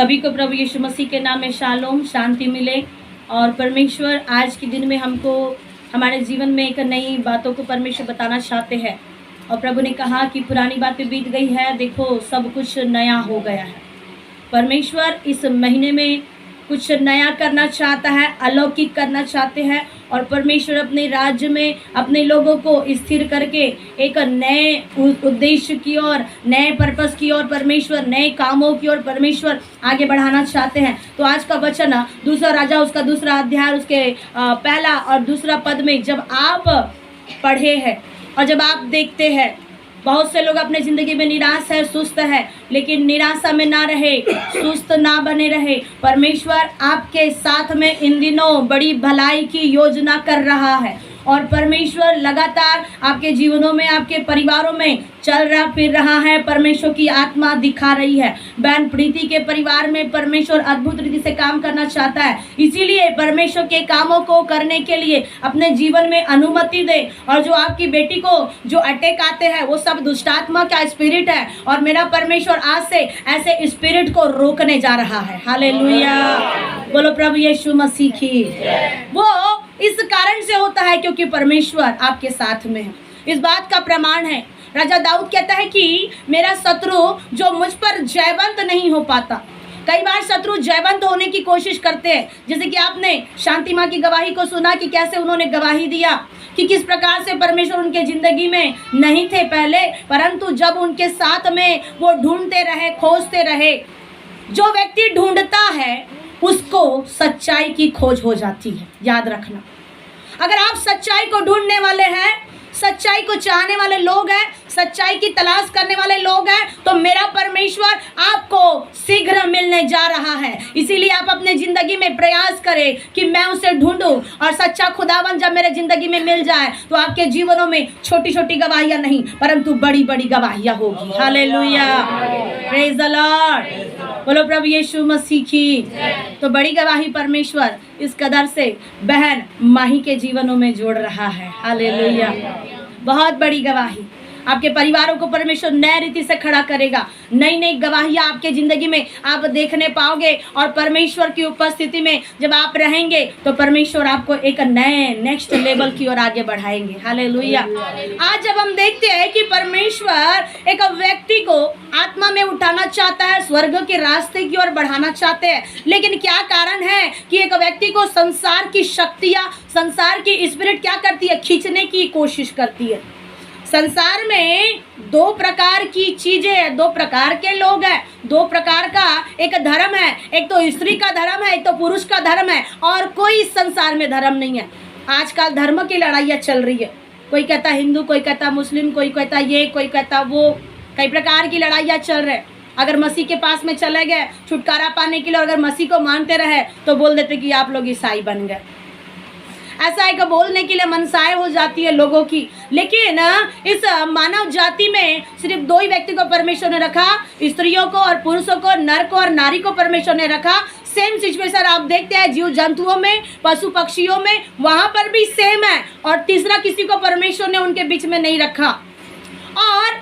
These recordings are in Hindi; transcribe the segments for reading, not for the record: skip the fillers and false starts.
सभी को प्रभु यीशु मसीह के नाम में शालोम, शांति मिले। और परमेश्वर आज के दिन में हमको हमारे जीवन में एक नई बातों को परमेश्वर बताना चाहते हैं। और प्रभु ने कहा कि पुरानी बातें बीत गई है, देखो सब कुछ नया हो गया है। परमेश्वर इस महीने में कुछ नया करना चाहता है, अलौकिक करना चाहते हैं। और परमेश्वर अपने राज्य में अपने लोगों को स्थिर करके एक नए उद्देश्य की ओर, नए पर्पस की ओर, परमेश्वर नए कामों की ओर परमेश्वर आगे बढ़ाना चाहते हैं। तो आज का वचन दूसरा राजा उसका दूसरा अध्याय उसके पहला और दूसरा पद में जब आप पढ़े हैं और जब आप देखते हैं, बहुत से लोग अपने ज़िंदगी में निराश है, सुस्त है, लेकिन निराशा में ना रहे, सुस्त ना बने रहे। परमेश्वर आपके साथ में इन दिनों बड़ी भलाई की योजना कर रहा है। और परमेश्वर लगातार आपके जीवनों में, आपके परिवारों में चल रहा फिर रहा है। परमेश्वर की आत्मा दिखा रही है। बहन प्रीति के परिवार में परमेश्वर अद्भुत रीति से काम करना चाहता है। इसीलिए परमेश्वर के कामों को करने के लिए अपने जीवन में अनुमति दे। और जो आपकी बेटी को जो अटैक आते हैं वो सब दुष्टात्मा का स्पिरिट है। और मेरा परमेश्वर आज से ऐसे स्पिरिट को रोकने जा रहा है। हालेलुया, बोलो प्रभु यीशु मसीह की। वो इस कारण से होता है क्योंकि परमेश्वर आपके साथ में है। इस बात का प्रमाण है, राजा दाऊद कहता है कि मेरा शत्रु जो मुझ पर जयवंत नहीं हो पाता। कई बार शत्रु जयवंत होने की कोशिश करते हैं, जैसे कि आपने शांति माँ की गवाही को सुना कि कैसे उन्होंने गवाही दिया कि किस प्रकार से परमेश्वर उनके जिंदगी में नहीं थे पहले, परंतु जब उनके साथ में वो ढूंढते रहे, खोजते रहे। जो व्यक्ति ढूंढता है उसको सच्चाई की खोज हो जाती है। याद रखना, अगर आप सच्चाई को ढूंढने वाले हैं, सच्चाई को चाहने वाले लोग हैं, सच्चाई की तलाश करने वाले लोग हैं, तो मेरा परमेश्वर आपको शीघ्र मिलने जा रहा है। इसीलिए आप अपने जिंदगी में प्रयास करें कि मैं उसे ढूंढूं। और सच्चा खुदावन जब मेरे जिंदगी में मिल जाए तो आपके जीवनों में छोटी छोटी गवाहियां नहीं परंतु बड़ी बड़ी गवाहियां होगी। हालेलुया, प्रेज द लॉर्ड, बोलो प्रभु यीशु मसीह की। तो बड़ी गवाही परमेश्वर इस कदर से बहन माही के जीवनों में जोड़ रहा है। हालेलुया, बहुत बड़ी गवाही। आपके परिवारों को परमेश्वर नए रीति से खड़ा करेगा। नई नई गवाहियाँ आपके ज़िंदगी में आप देखने पाओगे। और परमेश्वर की उपस्थिति में जब आप रहेंगे तो परमेश्वर आपको एक नए नेक्स्ट लेवल की ओर आगे बढ़ाएंगे। हालेलुया। आज जब हम देखते हैं कि परमेश्वर एक व्यक्ति को आत्मा में उठाना चाहता है, स्वर्ग के रास्ते की ओर बढ़ाना चाहते हैं, लेकिन क्या कारण है कि एक व्यक्ति को संसार की शक्तियाँ, संसार की स्पिरिट क्या करती है, खींचने की कोशिश करती है। संसार में दो प्रकार की चीजें हैं, दो प्रकार के लोग हैं, दो प्रकार का एक धर्म है। एक तो स्त्री का धर्म है, एक तो पुरुष का धर्म है। और कोई संसार में धर्म नहीं है। आजकल धर्म की लड़ाइयाँ चल रही है। कोई कहता हिंदू, कोई कहता मुस्लिम, कोई कहता ये, कोई कहता वो। कई प्रकार की लड़ाइयाँ चल रहे। अगर मसीह के पास में चले गए छुटकारा पाने के लिए, अगर मसीह को मानते रहे तो बोल देते कि आप लोग ईसाई बन गए। ऐसा एक बोलने के लिए मनसाएं हो जाती है लोगों की। लेकिन इस मानव जाति में सिर्फ दो ही व्यक्ति को परमेश्वर ने रखा, स्त्रियों को और पुरुषों को, नर को और नारी को परमेश्वर ने रखा। सेम सिचुएशन आप देखते हैं जीव जंतुओं में, पशु पक्षियों में, वहाँ पर भी सेम है। और तीसरा किसी को परमेश्वर ने उनके बीच में नहीं रखा। और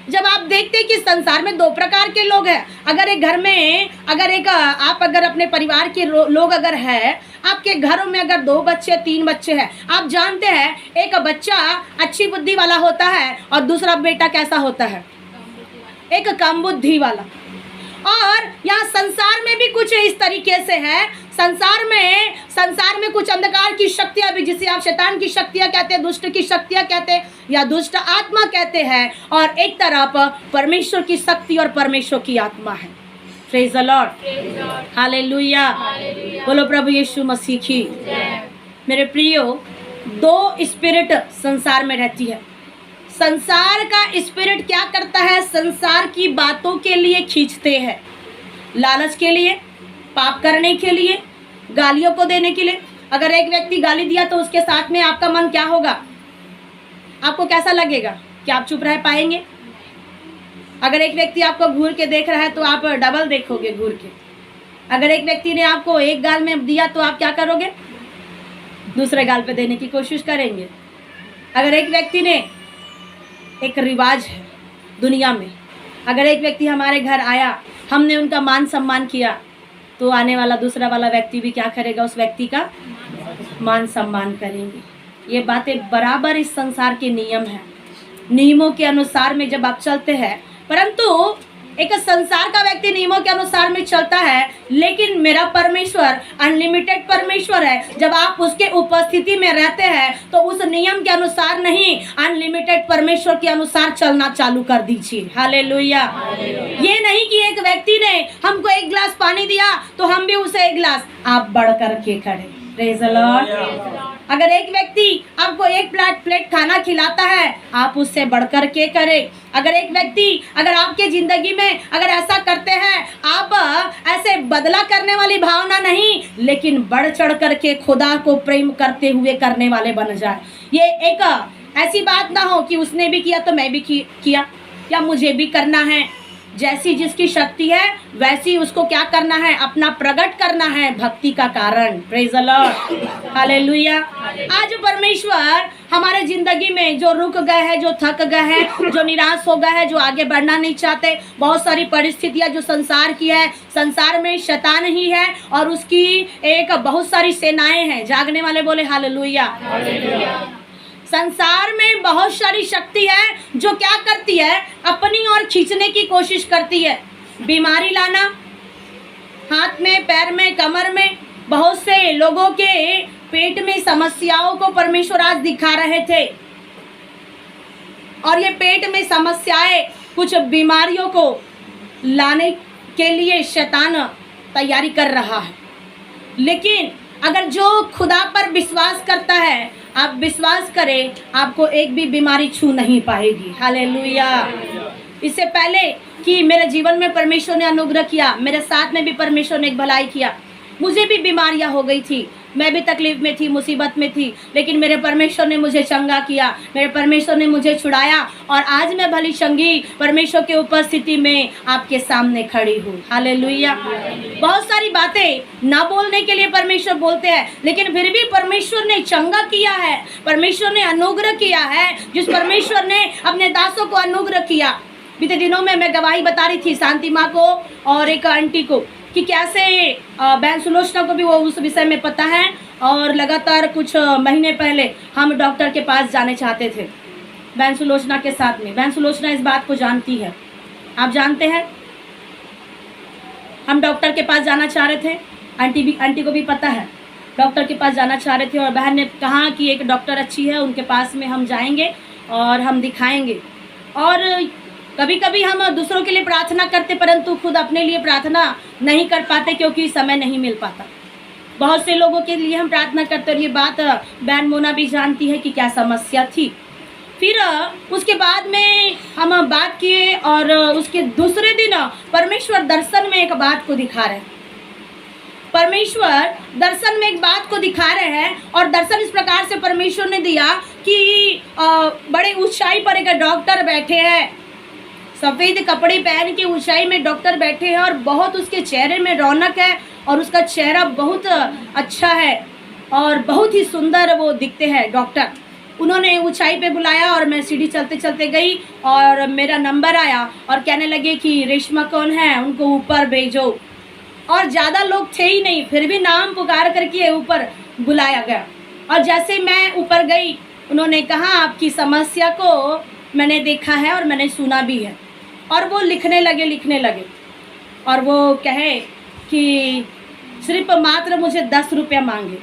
जब आप देखते हैं कि संसार में दो प्रकार के लोग हैं। अगर एक घर में आप अगर अपने परिवार के लोग अगर है, आपके घरों में अगर 2 बच्चे 3 बच्चे हैं, आप जानते हैं एक बच्चा अच्छी बुद्धि वाला होता है और दूसरा बेटा कैसा होता है, एक कम बुद्धि वाला। और यहाँ संसार में भी कुछ इस तरीके से है। संसार में कुछ अंधकार की शक्तियाँ भी, जिसे आप शैतान की शक्तियाँ कहते हैं, दुष्ट की शक्तियाँ कहते हैं या दुष्ट आत्मा कहते हैं। और एक तरफ परमेश्वर की शक्ति और परमेश्वर की आत्मा है। प्रेज द लॉर्ड, हालेलुया, बोलो प्रभु यीशु मसीह की। मेरे प्रियो, दो स्पिरिट संसार में रहती है। संसार का स्पिरिट क्या करता है, संसार की बातों के लिए खींचते हैं, लालच के लिए, पाप करने के लिए, गालियों को देने के लिए। अगर एक व्यक्ति गाली दिया तो उसके साथ में आपका मन क्या होगा, आपको कैसा लगेगा? क्या आप चुप रह पाएंगे? अगर एक व्यक्ति आपको घूर के देख रहा है तो आप डबल देखोगे घूर के। अगर एक व्यक्ति ने आपको एक गाल में दिया तो आप क्या करोगे, दूसरे गाल पे देने की कोशिश करेंगे। अगर एक व्यक्ति ने, एक रिवाज है दुनिया में, अगर एक व्यक्ति हमारे घर आया, हमने उनका मान सम्मान किया, तो आने वाला दूसरा वाला व्यक्ति भी क्या करेगा, उस व्यक्ति का मान सम्मान करेंगे। ये बातें बराबर इस संसार के नियम हैं। नियमों के अनुसार में जब आप चलते हैं, परंतु एक संसार का व्यक्ति नियमों के अनुसार में चलता है, लेकिन मेरा परमेश्वर अनलिमिटेड परमेश्वर है। जब आप उसके उपस्थिति में रहते हैं तो उस नियम के अनुसार नहीं, अनलिमिटेड परमेश्वर के अनुसार चलना चालू कर दीजिए। हालेलुया। ये नहीं कि एक व्यक्ति ने हमको एक गिलास पानी दिया तो हम भी उसे एक गिलास, आप बढ़ करके खड़े। Praise the Lord. अगर एक व्यक्ति आपको एक प्लेट खाना खिलाता है, आप उससे बढ़कर के करें। अगर एक व्यक्ति अगर आपके जिंदगी में अगर ऐसा करते हैं, आप ऐसे बदला करने वाली भावना नहीं, लेकिन बढ़ चढ़ करके खुदा को प्रेम करते हुए करने वाले बन जाए। ये एक ऐसी बात ना हो कि उसने भी किया तो मैं भी किया या मुझे भी करना है। जैसी जिसकी शक्ति है वैसी उसको क्या करना है, अपना प्रकट करना है भक्ति का कारण। Praise the Lord. हालेलुया। आज परमेश्वर हमारे जिंदगी में जो रुक गए हैं, जो थक गए हैं, जो निराश हो गए हैं, जो आगे बढ़ना नहीं चाहते, बहुत सारी परिस्थितियां जो संसार की है, संसार में शैतान ही है और उसकी एक बहुत सारी सेनाएं हैं। जागने वाले बोले हालेलुया। संसार में बहुत सारी शक्ति है जो क्या करती है, अपनी ओर खींचने की कोशिश करती है। बीमारी लाना, हाथ में, पैर में, कमर में, बहुत से लोगों के पेट में समस्याओं को परमेश्वर आज दिखा रहे थे। और ये पेट में समस्याएं, कुछ बीमारियों को लाने के लिए शैतान तैयारी कर रहा है। लेकिन अगर जो खुदा पर विश्वास करता है, आप विश्वास करें, आपको एक भी बीमारी छू नहीं पाएगी। हालेलुया। इससे पहले कि मेरे जीवन में परमेश्वर ने अनुग्रह किया, मेरे साथ में भी परमेश्वर ने एक भलाई किया। मुझे भी बीमारियां हो गई थी, मैं भी तकलीफ में थी, मुसीबत में थी, लेकिन मेरे परमेश्वर ने मुझे चंगा किया, मेरे परमेश्वर ने मुझे छुड़ाया और आज मैं भली चंगी परमेश्वर के उपस्थिति में आपके सामने खड़ी हूँ। हालेलुया। बहुत सारी बातें ना बोलने के लिए परमेश्वर बोलते हैं, लेकिन फिर भी परमेश्वर ने चंगा किया है, परमेश्वर ने अनुग्रह किया है। जिस परमेश्वर ने अपने दासों को अनुग्रह किया, बीते दिनों में मैं गवाही बता रही थी शांति माँ को और एक आंटी को कि कैसे बहन सुलोचना को भी वो उस विषय में पता है। और लगातार कुछ महीने पहले हम डॉक्टर के पास जाने चाहते थे बहन सुलोचना के साथ में। बहन सुलोचना इस बात को जानती है, आप जानते हैं। हम डॉक्टर के पास जाना चाह रहे थे, आंटी को भी पता है, डॉक्टर के पास जाना चाह रहे थे। और बहन ने कहा कि एक डॉक्टर अच्छी है, उनके पास में हम जाएंगे और हम दिखाएंगे। और कभी कभी हम दूसरों के लिए प्रार्थना करते, परंतु खुद अपने लिए प्रार्थना नहीं कर पाते क्योंकि समय नहीं मिल पाता। बहुत से लोगों के लिए हम प्रार्थना करते, और ये बात बहन मोना भी जानती है कि क्या समस्या थी। फिर उसके बाद में हम बात किए और उसके दूसरे दिन परमेश्वर दर्शन में एक बात को दिखा रहे हैं। परमेश्वर दर्शन में एक बात को दिखा रहे हैं और दर्शन इस प्रकार से परमेश्वर ने दिया कि बड़े ऊंचाई पर एक डॉक्टर बैठे हैं, सफ़ेद कपड़े पहन के ऊंचाई में डॉक्टर बैठे हैं और बहुत उसके चेहरे में रौनक है और उसका चेहरा बहुत अच्छा है और बहुत ही सुंदर वो दिखते हैं डॉक्टर। उन्होंने ऊंचाई पे बुलाया और मैं सीढ़ी चलते चलते गई और मेरा नंबर आया और कहने लगे कि रेशमा कौन है, उनको ऊपर भेजो। और ज़्यादा लोग थे ही नहीं, फिर भी नाम पुकार करके ऊपर बुलाया गया। और जैसे मैं ऊपर गई, उन्होंने कहा आपकी समस्या को मैंने देखा है और मैंने सुना भी है। और वो लिखने लगे और वो कहे कि सिर्फ मात्र मुझे 10 रुपया मांगे।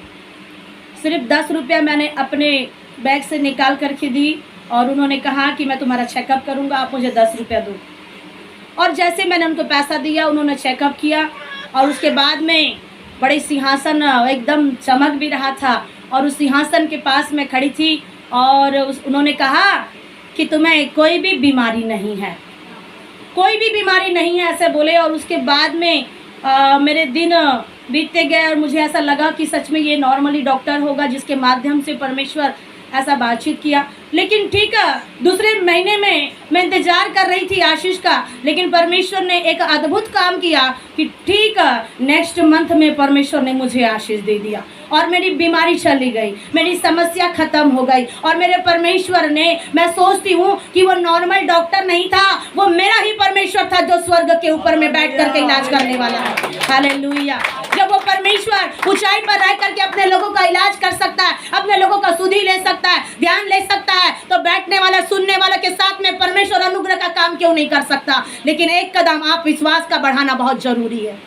सिर्फ 10 रुपया मैंने अपने बैग से निकाल करके दी और उन्होंने कहा कि मैं तुम्हारा चेकअप करूँगा, आप मुझे 10 रुपया दो। और जैसे मैंने उनको पैसा दिया, उन्होंने चेकअप किया और उसके बाद में बड़े सिंहासन एकदम चमक भी रहा था और उस सिंहासन के पास में खड़ी थी और उन्होंने कहा कि तुम्हें कोई भी बीमारी नहीं है, कोई भी बीमारी नहीं है, ऐसे बोले। और उसके बाद में मेरे दिन बीतते गए और मुझे ऐसा लगा कि सच में ये नॉर्मली डॉक्टर होगा जिसके माध्यम से परमेश्वर ऐसा बातचीत किया। लेकिन ठीक है, दूसरे महीने में मैं इंतजार कर रही थी आशीष का, लेकिन परमेश्वर ने एक अद्भुत काम किया कि ठीक नेक्स्ट मंथ में परमेश्वर ने मुझे आशीष दे दिया और मेरी बीमारी चली गई, मेरी समस्या खत्म हो गई। और मेरे परमेश्वर ने, मैं सोचती हूँ कि वो नॉर्मल डॉक्टर नहीं था, वो मेरा ही परमेश्वर था जो स्वर्ग के ऊपर में बैठ करके इलाज करने वाला है। हालेलुया। जब वो परमेश्वर ऊंचाई पर रह करके अपने लोगों का इलाज कर सकता है, अपने लोगों का सुधि ले सकता है, ध्यान ले सकता है, तो बैठने वाला सुनने वाला के साथ में परमेश्वर अनुग्रह का काम क्यों नहीं कर सकता। लेकिन एक कदम आप विश्वास का बढ़ाना बहुत जरूरी है।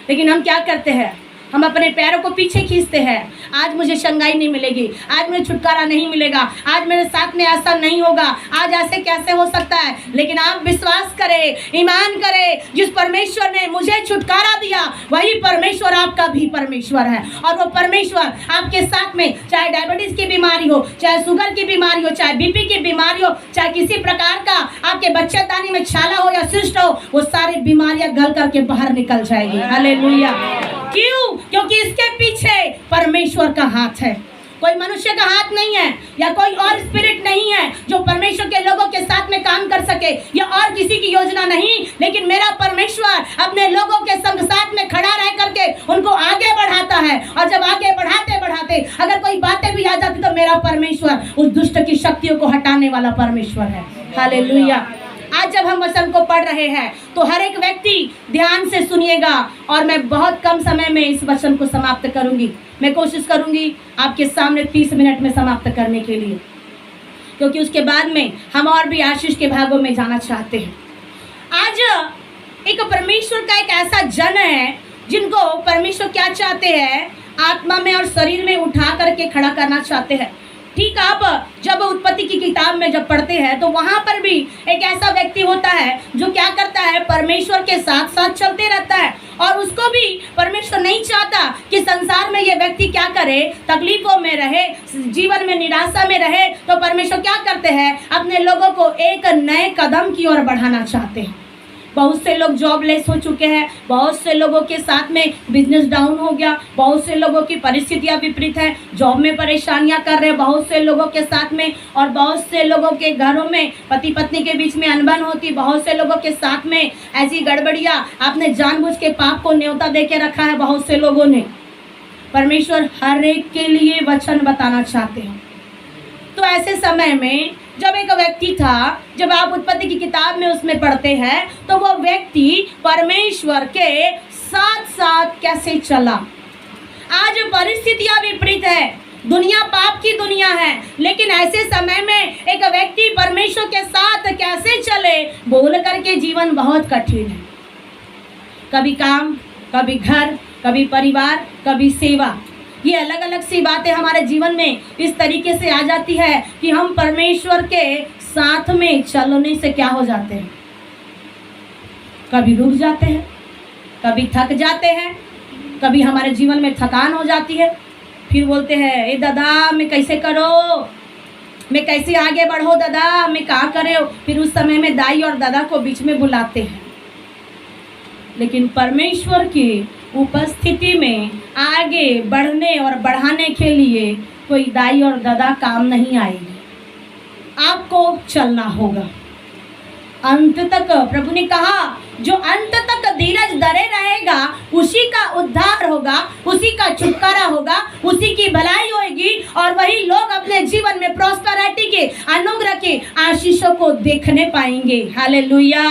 लेकिन हम क्या करते हैं, हम अपने पैरों को पीछे खींचते हैं। आज मुझे शंगाई नहीं मिलेगी, आज मुझे छुटकारा नहीं मिलेगा, आज मेरे साथ में ऐसा नहीं होगा, आज ऐसे कैसे हो सकता है। लेकिन आप विश्वास करें, ईमान करें, जिस परमेश्वर ने मुझे छुटकारा दिया वही परमेश्वर आपका भी परमेश्वर है। और वो परमेश्वर आपके साथ में, चाहे डायबिटीज की बीमारी हो, चाहे शुगर की बीमारी हो, चाहे बीपी की बीमारी हो, चाहे किसी प्रकार का आपके बच्चेदानी में छाला हो या सिस्ट हो, वो सारी बीमारियां गल करके बाहर निकल जाएगी। हालेलुया। क्यों? क्योंकि इसके पीछे परमेश्वर का हाथ है। कोई मनुष्य का हाथ नहीं है या कोई और स्पिरिट नहीं है जो परमेश्वर के लोगों के साथ में काम कर सके, या और किसी की योजना नहीं, लेकिन मेरा परमेश्वर अपने लोगों के संग साथ में खड़ा रह करके उनको आगे बढ़ाता है। और जब आगे बढ़ाते बढ़ाते अगर कोई बातें भी आ जाती तो मेरा परमेश्वर उस दुष्ट की शक्तियों को हटाने वाला परमेश्वर है। हालेलुया। आज जब हम वचन को पढ़ रहे हैं तो हर एक व्यक्ति ध्यान से सुनिएगा, और मैं बहुत कम समय में इस वचन को समाप्त करूंगी। मैं कोशिश करूंगी आपके सामने 30 मिनट में समाप्त करने के लिए, क्योंकि उसके बाद में हम और भी आशीष के भागों में जाना चाहते हैं। आज एक परमेश्वर का एक ऐसा जन है जिनको परमेश्वर क्या चाहते हैं, आत्मा में और शरीर में उठा करके खड़ा करना चाहते हैं। ठीक, आप जब उत्पत्ति की किताब में जब पढ़ते हैं तो वहाँ पर भी एक ऐसा व्यक्ति होता है जो क्या करता है, परमेश्वर के साथ साथ चलते रहता है। और उसको भी परमेश्वर नहीं चाहता कि संसार में ये व्यक्ति क्या करे, तकलीफों में रहे, जीवन में निराशा में रहे। तो परमेश्वर क्या करते हैं, अपने लोगों को एक नए कदम की ओर बढ़ाना चाहते हैं। बहुत से लोग जॉबलेस हो चुके हैं, बहुत से लोगों के साथ में बिजनेस डाउन हो गया, बहुत से लोगों की परिस्थितियां विपरीत है, जॉब में परेशानियां कर रहे हैं बहुत से लोगों के साथ में, और बहुत से लोगों के घरों में पति पत्नी के बीच में अनबन होती, बहुत से लोगों के साथ में ऐसी गड़बड़ियाँ, आपने जानबूझ के पाप को न्योता दे के रखा है बहुत से लोगों ने। परमेश्वर हर एक के लिए वचन बताना चाहते हैं। तो ऐसे समय में जब एक व्यक्ति था, जब आप उत्पत्ति की किताब में उसमें पढ़ते हैं तो वो व्यक्ति परमेश्वर के साथ साथ कैसे चला। आज परिस्थितियां विपरीत है, दुनिया पाप की दुनिया है, लेकिन ऐसे समय में एक व्यक्ति परमेश्वर के साथ कैसे चले, बोल करके जीवन बहुत कठिन है। कभी काम, कभी घर, कभी परिवार, कभी सेवा, ये अलग अलग सी बातें हमारे जीवन में इस तरीके से आ जाती है कि हम परमेश्वर के साथ में चलने से क्या हो जाते हैं, कभी रुक जाते हैं, कभी थक जाते हैं, कभी हमारे जीवन में थकान हो जाती है। फिर बोलते हैं, ए दादा मैं कैसे करो, मैं कैसे आगे बढ़ो दादा, मैं कहाँ करे। फिर उस समय में दाई और दादा को बीच में बुलाते हैं। लेकिन परमेश्वर की उपस्थिति में आगे बढ़ने और बढ़ाने के लिए कोई दाई और दादा काम नहीं आएगी, आपको चलना होगा अंत तक। प्रभु ने कहा जो अंत तक धीरज धरे रहेगा उसी का उद्धार होगा, उसी का छुटकारा होगा, उसी की भलाई होगी, और वही लोग अपने जीवन में प्रॉस्पेरिटी के, अनुग्रह के आशीषों को देखने पाएंगे। Hallelujah,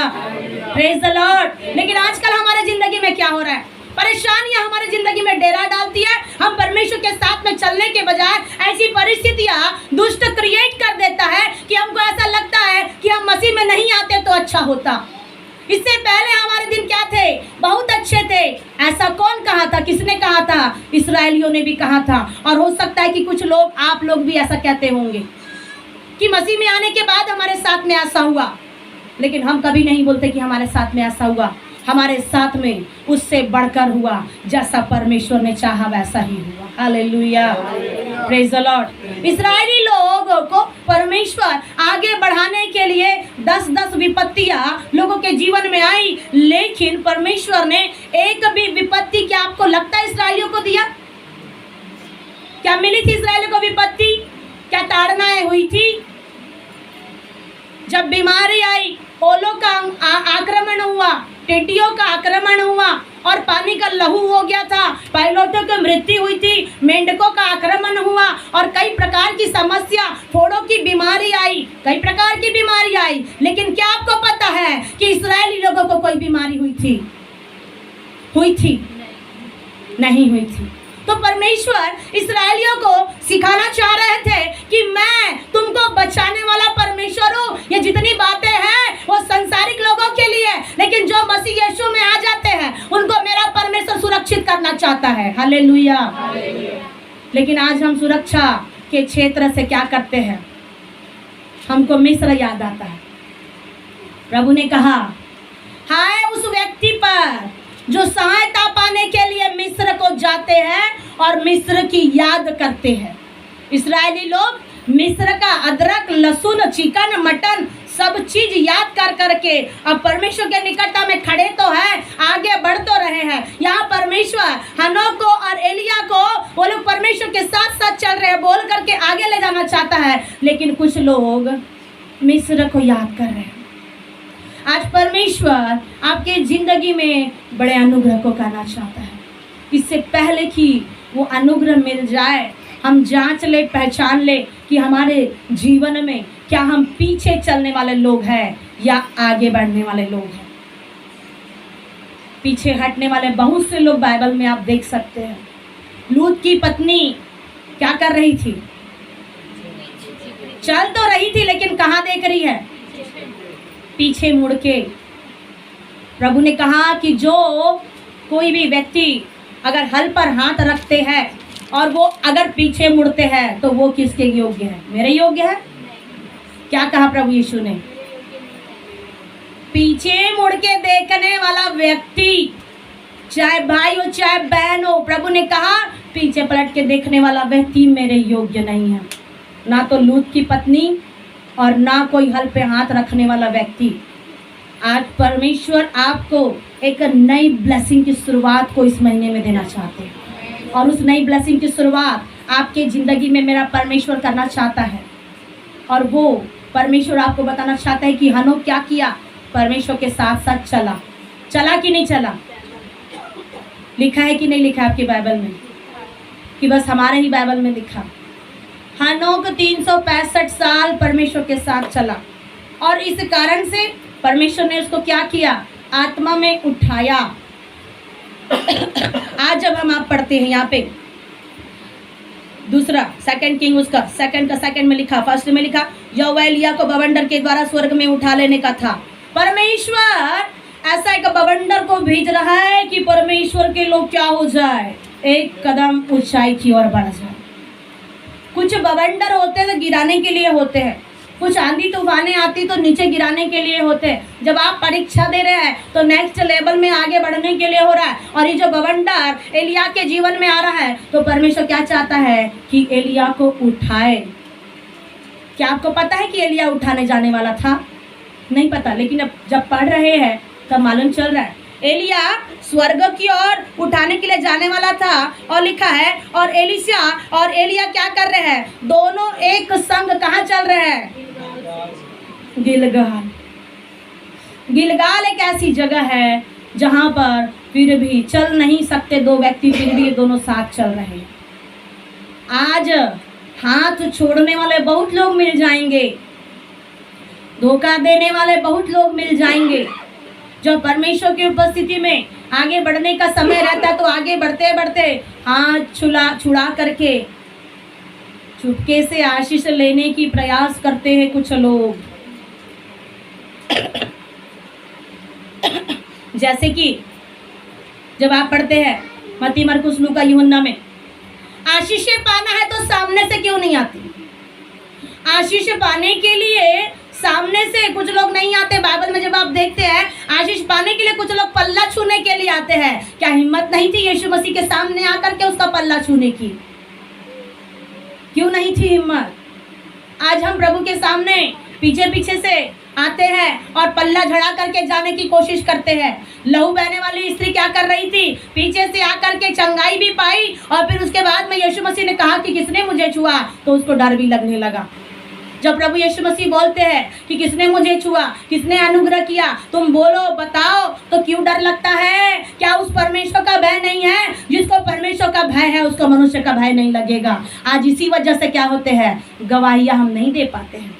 praise the Lord. लेकिन आजकल हमारे जिंदगी में क्या हो रहा है, परेशानियां हमारे जिंदगी में डेरा डालती है। हम परमेश्वर के साथ में चलने के बजाय ऐसी परिस्थितियां दुष्ट क्रिएट कर देता है कि हमको ऐसा लगता है कि हम मसीह में नहीं आते तो अच्छा होता। इससे पहले हमारे दिन क्या थे, बहुत अच्छे थे। ऐसा कौन कहा था, किसने कहा था? इस्राएलियों ने भी कहा था। और हो सकता है कि कुछ लोग, आप लोग भी ऐसा कहते होंगे कि मसीह में आने के बाद हमारे साथ में ऐसा हुआ, लेकिन हम कभी नहीं बोलते कि हमारे साथ में ऐसा हुआ। हमारे साथ में उससे बढ़कर हुआ, जैसा परमेश्वर ने चाहा वैसा ही हुआ। Hallelujah, praise the lord. इस्राएली लोगों को परमेश्वर आगे बढ़ाने के लिए 10-10 विपत्तियां लोगों के जीवन में आई, लेकिन परमेश्वर ने एक भी विपत्ति, क्या आपको लगता है इस्राएलियों को दिया? क्या मिली थी इस्राएलियों को विपत्ति? क्या ताड़नाएं हुई थी? जब बीमारी आई, ओलों का आक्रमण हुआ, टिड्डियों का आक्रमण हुआ और पानी का लहू हो गया था, पायलटों की मृत्यु हुई थी, मेंढकों का आक्रमण हुआ और कई प्रकार की समस्या, फोड़ों की बीमारी आई, कई प्रकार की बीमारी आई। लेकिन क्या आपको पता है कि इस्राएली लोगों को कोई बीमारी हुई थी? नहीं हुई थी। तो परमेश्वर इस्राएलियों को सिखाना चाह रहे थे कि मैं तुमको बचाने वाला परमेश्वर हूँ। ये जितनी बातें हैं वो संसारिक लोगों के लिए, लेकिन जो मसीह यीशु में आ जाते हैं उनको मेरा परमेश्वर सुरक्षित करना चाहता है। हालेलुया। लेकिन आज हम सुरक्षा के क्षेत्र से क्या करते हैं? हमको मिस्र याद आता है। प्रभु ने कहा, हाय उस व्यक्ति पर जो सहायता पाने के लिए मिस्र को जाते हैं और मिस्र की याद करते हैं। इस्राएली लोग मिस्र का अदरक, लहसुन, चिकन, मटन सब चीज याद कर करके अब परमेश्वर के निकटता में खड़े तो हैं, आगे बढ़ तो रहे हैं। यहाँ परमेश्वर हनोक को और एलिया को वो लोग परमेश्वर के साथ साथ चल रहे हैं, बोल करके आगे ले जाना चाहता है, लेकिन कुछ लोग मिस्र को याद कर रहे हैं। आज परमेश्वर आपके जिंदगी में बड़े अनुग्रह को करना चाहता है। इससे पहले कि वो अनुग्रह मिल जाए, हम जांच ले, पहचान ले कि हमारे जीवन में क्या हम पीछे चलने वाले लोग हैं या आगे बढ़ने वाले लोग हैं। पीछे हटने वाले बहुत से लोग बाइबल में आप देख सकते हैं। लूत की पत्नी क्या कर रही थी? चल तो रही थी, लेकिन कहाँ देख रही है? पीछे मुड़ के। प्रभु ने कहा कि जो कोई भी व्यक्ति अगर हल पर हाथ रखते हैं और वो अगर पीछे मुड़ते हैं तो वो किसके योग्य है? मेरे योग्य है? क्या कहा प्रभु यीशु ने? पीछे मुड़ के देखने वाला व्यक्ति, चाहे भाई हो चाहे बहन हो, प्रभु ने कहा पीछे पलट के देखने वाला व्यक्ति मेरे योग्य नहीं है। ना तो लूत की पत्नी और ना कोई हल पे हाथ रखने वाला व्यक्ति। आज परमेश्वर आपको एक नई ब्लेसिंग की शुरुआत को इस महीने में देना चाहते हैं, और उस नई ब्लेसिंग की शुरुआत आपके ज़िंदगी में मेरा परमेश्वर करना चाहता है। और वो परमेश्वर आपको बताना चाहता है कि हनोक क्या किया? परमेश्वर के साथ साथ चला कि नहीं चला? लिखा है कि नहीं लिखा आपकी बाइबल में? कि बस हमारे ही बाइबल में लिखा? हनोक 365 साल परमेश्वर के साथ चला, और इस कारण से परमेश्वर ने उसको क्या किया? आत्मा में उठाया। आज जब हम आप पढ़ते हैं यहाँ पे दूसरा सेकंड किंग, उसका सेकंड में लिखा, फर्स्ट में लिखा यहोवा एलिया को बवंडर के द्वारा स्वर्ग में उठा लेने का था। परमेश्वर ऐसा एक बवंडर को भेज रहा है कि परमेश्वर के लोग क्या हो जाए? एक कदम ऊंचाई की ओर बढ़ जाए। कुछ बवंडर होते हैं गिराने के लिए होते हैं, कुछ आंधी तूफानें आती तो नीचे गिराने के लिए होते हैं। जब आप परीक्षा दे रहे हैं तो नेक्स्ट लेवल में आगे बढ़ने के लिए हो रहा है। और ये जो बवंडर एलिया के जीवन में आ रहा है तो परमेश्वर क्या चाहता है? कि एलिया को उठाए। क्या आपको पता है कि एलिया उठाने जाने वाला था? नहीं पता, लेकिन अब जब पढ़ रहे हैं तब मालूम चल रहा है एलिया स्वर्ग की ओर उठाने के लिए जाने वाला था। और लिखा है और एलिशा और एलिया क्या कर रहे हैं? दोनों एक संग कहाँ चल रहे हैं? गिलगाल। गिलगाल एक ऐसी जगह है जहाँ पर फिर भी चल नहीं सकते दो व्यक्ति, फिर भी दोनों साथ चल रहे हैं। आज हाथ छोड़ने वाले बहुत लोग मिल जाएंगे, धोखा देने वाले बहुत लोग मिल जाएंगे। जब परमेश्वर की उपस्थिति में आगे बढ़ने का समय रहता है तो आगे बढ़ते बढ़ते हाथ छुड़ा करके चुपके से आशीष लेने की प्रयास करते हैं कुछ लोग। जैसे कि जब आप पढ़ते हैं मत्ती, मरकुस, लूका, यूहन्ना में, आशीषें पाना है तो सामने से क्यों नहीं आती? आशीष पाने के लिए सामने से कुछ लोग नहीं आते। बाइबल में जब आप देखते हैं आशीष पाने के लिए कुछ लोग पल्ला छूने के लिए आते हैं। क्या हिम्मत नहीं थी यीशु मसीह के सामने आकर के उसका पल्ला छूने की? क्यों नहीं थी हिम्मत? आज हम प्रभु के सामने पीछे पीछे से आते हैं और पल्ला झड़ा करके जाने की कोशिश करते हैं। लहू बहने वाली स्त्री क्या कर रही थी? पीछे से आकर के चंगाई भी पाई, और फिर उसके बाद में यीशु मसीह ने कहा कि किसने मुझे छुआ, तो उसको डर भी लगने लगा। जब प्रभु यीशु मसीह बोलते हैं कि किसने मुझे छुआ, किसने अनुग्रह किया, तुम बोलो, बताओ, तो क्यों डर लगता है? क्या उस परमेश्वर का भय नहीं है? जिसको परमेश्वर का भय है उसको मनुष्य का भय नहीं लगेगा। आज इसी वजह से क्या होते हैं? गवाहियाँ हम नहीं दे पाते हैं।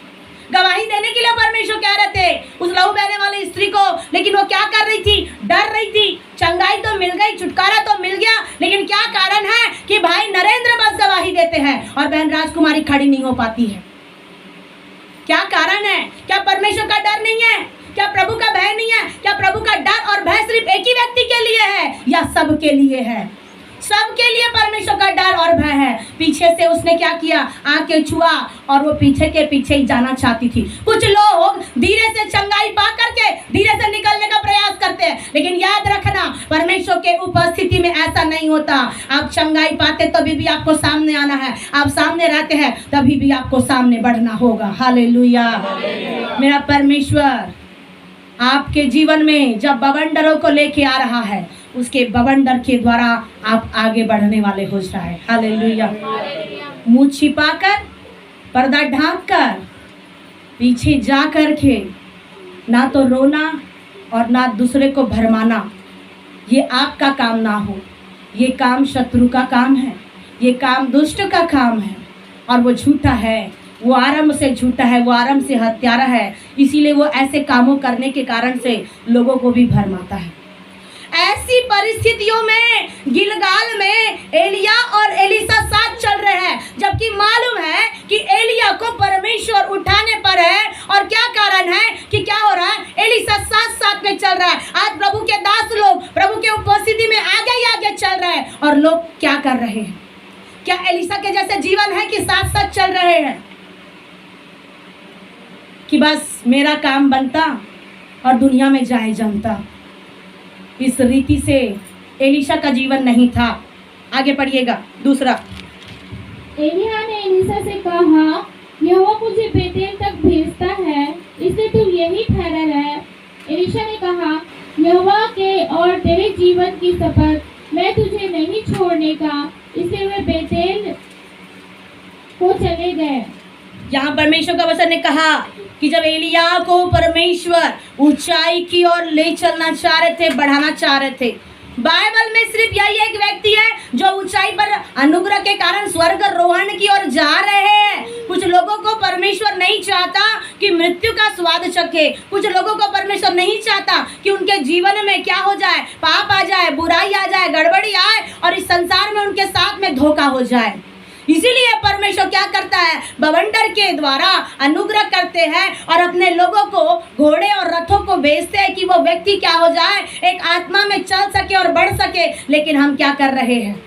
गवाही देने के लिए परमेश्वर कह रहे थे उस लहू बहने वाली स्त्री को, लेकिन वो क्या कर रही थी? डर रही थी। चंगाई तो मिल गई, छुटकारा तो मिल गया, लेकिन क्या कारण है कि भाई नरेंद्र बस गवाही देते हैं और बहन राजकुमारी खड़ी नहीं हो पाती है? क्या कारण है? क्या परमेश्वर का डर नहीं है? क्या प्रभु का भय नहीं है? क्या प्रभु का डर और भय सिर्फ एक ही व्यक्ति के लिए है या सबके लिए है? सबके लिए परमेश्वर का डर और भय है। पीछे से उसने क्या किया? आके छुआ और वो पीछे के पीछे ही जाना चाहती थी। कुछ लोग धीरे से चंगाई पा करके धीरे से निकलने का प्रयास करते हैं, लेकिन याद रखना परमेश्वर के उपस्थिति में ऐसा नहीं होता। आप चंगाई पाते तभी भी आपको सामने आना है, आप सामने रहते हैं तभी भी आपको सामने बढ़ना होगा। हालेलुया। मेरा परमेश्वर आपके जीवन में जब बवंडरों को लेके आ रहा है, उसके बवंडर के द्वारा आप आगे बढ़ने वाले हो जाए। हालेलुया। मुंह छिपाकर, पर्दा ढांक कर, पीछे जा कर के ना तो रोना और ना दूसरे को भरमाना, ये आपका काम ना हो। ये काम शत्रु का काम है, ये काम दुष्ट का काम है और वो झूठा है, वो आरंभ से झूठा है, वो आरंभ से हत्यारा है। इसीलिए वो ऐसे कामों करने के कारण से लोगों को भी भरमाता है। ऐसी परिस्थितियों में गिलगाल में एलिया और एलीशा साथ चल रहे हैं, जबकि मालूम है कि एलिया को परमेश्वर उठाने पर है। और क्या कारण है कि क्या हो रहा है? एलीशा साथ साथ में चल रहा है। आज प्रभु के दास लोग प्रभु के उपस्थिति में आगे ही आगे चल रहे हैं। और लोग क्या कर रहे हैं? क्या एलीशा के जैसे जीवन है कि साथ साथ चल रहे हैं कि बस मेरा काम बनता और दुनिया में जाए जमता? इस रीति से एलीशा का जीवन नहीं था। आगे पढ़िएगा। दूसरा, एलिया ने एलीशा से कहा, यहोवा मुझे बेतेल तक भेजता है, इसलिए तू यही ठहरा रह। एलीशा ने कहा, यहोवा के और तेरे जीवन की शपथ, मैं तुझे नहीं छोड़ने का। इसलिए वे बेतेल को चले गए। यहाँ परमेश्वर का वचन ने कहा कि जब एलिया को परमेश्वर ऊंचाई की ओर ले चलना चाह रहे थे, बढ़ाना चाह रहे थे। बाइबल में सिर्फ यही एक व्यक्ति है जो ऊंचाई पर अनुग्रह के कारण स्वर्ग रोहण की ओर जा रहे हैं। कुछ लोगों को परमेश्वर नहीं चाहता कि मृत्यु का स्वाद चखे। कुछ लोगों को परमेश्वर नहीं चाहता कि उनके जीवन में क्या हो जाए, पाप आ जाए, बुराई आ जाए, गड़बड़ी आए और इस संसार में उनके साथ में धोखा हो जाए। इसीलिए परमेश्वर क्या करता है? बवंडर के द्वारा अनुग्रह करते हैं और अपने लोगों को घोड़े और रथों को भेजते हैं कि वो व्यक्ति क्या हो जाए, एक आत्मा में चल सके और बढ़ सके। लेकिन हम क्या कर रहे हैं?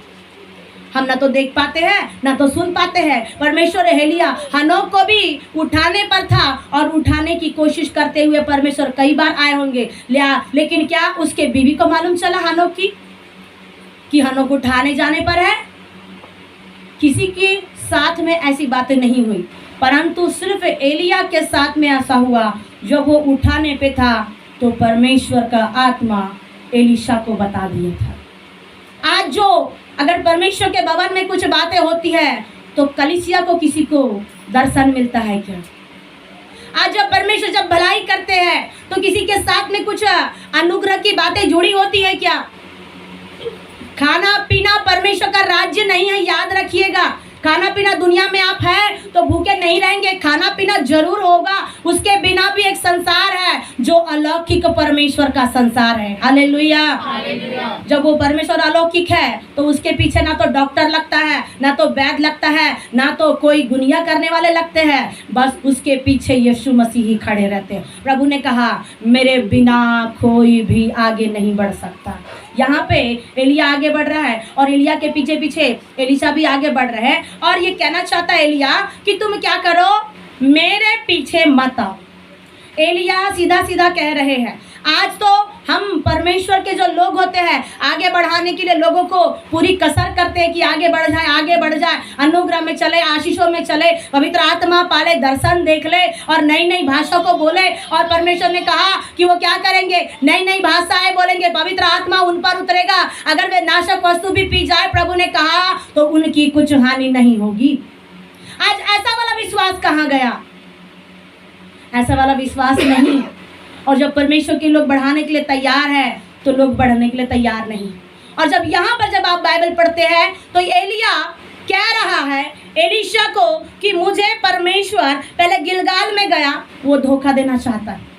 हम ना तो देख पाते हैं ना तो सुन पाते हैं। परमेश्वर एलिया हनोक को भी उठाने पर था और उठाने की कोशिश करते हुए परमेश्वर कई बार आए होंगे, लेकिन क्या उसके बीवी को मालूम चला हनोक की कि हनोक उठाने जाने पर है? किसी के साथ में ऐसी बातें नहीं हुई, परंतु सिर्फ एलिया के साथ में ऐसा हुआ। जब वो उठाने पे था तो परमेश्वर का आत्मा एलीशा को बता दिया था। आज जो अगर परमेश्वर के भवन में कुछ बातें होती है तो कलीसिया को किसी को दर्शन मिलता है क्या? आज जब परमेश्वर जब भलाई करते हैं तो किसी के साथ में कुछ अनुग्रह की बातें जुड़ी होती है क्या? खाना पीना परमेश्वर का राज्य नहीं है, याद रखिएगा। खाना पीना दुनिया में आप हैं तो भूखे नहीं रहेंगे, खाना पीना जरूर होगा। उसके बिना भी एक संसार है जो अलौकिक परमेश्वर का संसार है। हालेलुया। जब वो परमेश्वर अलौकिक है तो उसके पीछे ना तो डॉक्टर लगता है, ना तो वैद्य लगता है, ना तो कोई गुनिया करने वाले लगते हैं। बस उसके पीछे यीशु मसीह ही खड़े रहते हैं। प्रभु ने कहा, मेरे बिना कोई भी आगे नहीं बढ़ सकता। यहाँ पे एलिया आगे बढ़ रहा है और एलिया के पीछे पीछे एलीशा भी आगे बढ़ रहे हैं। और ये कहना चाहता है एलिया कि तुम क्या करो, मेरे पीछे मत आओ। एलिया सीधा सीधा कह रहे हैं। आज तो हम परमेश्वर के जो लोग होते हैं आगे बढ़ाने के लिए लोगों को पूरी कसर करते हैं कि आगे बढ़ जाए, आगे बढ़ जाए, अनुग्रह में चले, आशीषों में चले, पवित्र आत्मा पाले, दर्शन देख ले और नई नई भाषा को बोले। और परमेश्वर ने कहा कि वो क्या करेंगे, नई नई भाषाएं बोलेंगे, पवित्र आत्मा उन पर उतरेगा। अगर वे नाशक वस्तु भी पी जाए, प्रभु ने कहा, तो उनकी कुछ हानि नहीं होगी। आज ऐसा वाला विश्वास कहाँ गया? ऐसा वाला विश्वास नहीं। और जब परमेश्वर के लोग बढ़ाने के लिए तैयार है तो लोग बढ़ने के लिए तैयार नहीं। और जब यहाँ पर जब आप बाइबल पढ़ते हैं तो एलिया कह रहा है एलीशा को कि मुझे परमेश्वर पहले गिलगाल में गया, वो धोखा देना चाहता है।